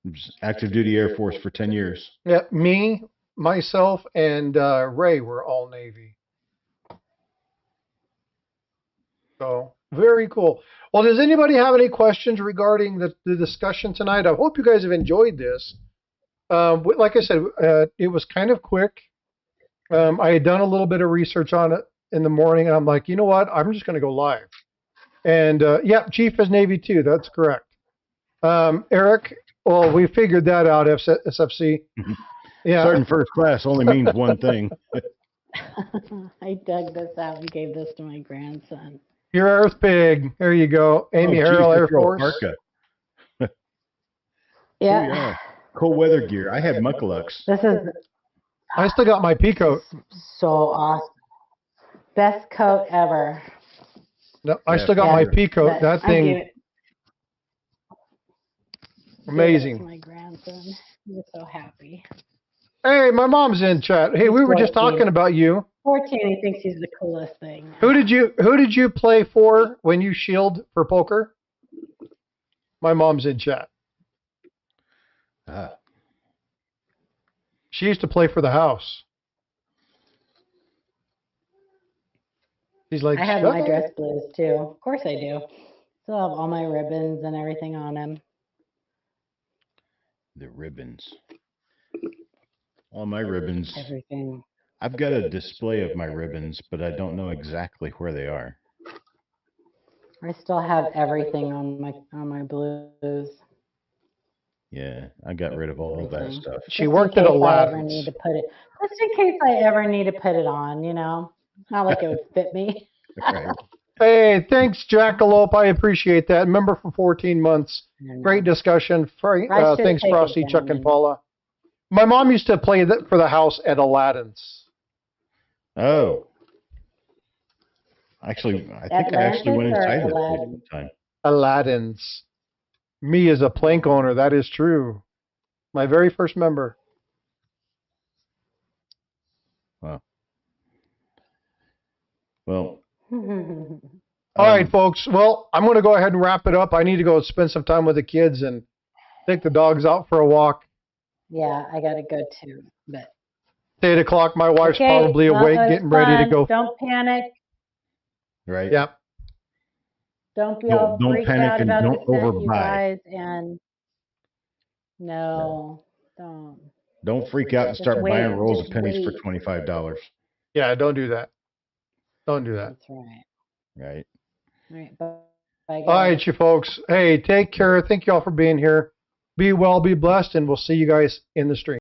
Yep. Active duty Air Force for 10 years. Yeah, me, myself, and Ray were all Navy. So, very cool. Well, does anybody have any questions regarding the discussion tonight? I hope you guys have enjoyed this. Like I said, it was kind of quick. I had done a little bit of research on it in the morning, and I'm like, you know what? I'm just going to go live. And, yeah, Chief is Navy too. That's correct. Eric, well, we figured that out, SFC. Yeah. Starting first class only means one thing. I dug this out and gave this to my grandson. You're Earth Pig. There you go. Amy Harrell, Air Force. Yeah. Cold weather gear. I had muckalucks. This is I still got my pea coat. so awesome. Best coat ever. No, I still got my pea coat. That thing. Amazing. My grandson. He was so happy. Hey, my mom's in chat. Hey, we were just talking about you. 14, he thinks he's the coolest thing. Who did you play for when you shield for poker? My mom's in chat. She used to play for the house. She's like, I have my dress blues too. Of course I do. Still have all my ribbons and everything on them. The ribbons. All my ribbons. Everything. I've got a display of my ribbons, but I don't know exactly where they are. I still have everything on my blues. Yeah, I got rid of all that stuff. She worked at Aladdin's. Just in case I ever need to put it on, you know. Not like it would fit me. Right. Hey, thanks, Jackalope. I appreciate that. Member for 14 months. Great discussion. Thanks, Frosty, Chuck, and Paula. My mom used to play for the house at Aladdin's. Oh. Actually, I think I actually went inside that place one time. Aladdin's. Me as a plank owner, that is true. My very first member. Wow. Well, All right, folks. Well, I'm going to go ahead and wrap it up. I need to go spend some time with the kids and take the dogs out for a walk. Yeah, I gotta go too. But It's 8 o'clock. My wife's okay, probably well, awake, it was getting ready to fun. go. Don't panic. right. Yep. Don't be all Don't freaked panic out and about don't the scent, overbuy. you guys. And no, don't. Don't freak out and Just start wait. buying rolls of Just pennies for wait. $25. Yeah, don't do that. Don't do that. That's right. Right. All right. Bye, guys. All right, you folks. Hey, take care. Thank you all for being here. Be well, be blessed, and we'll see you guys in the stream.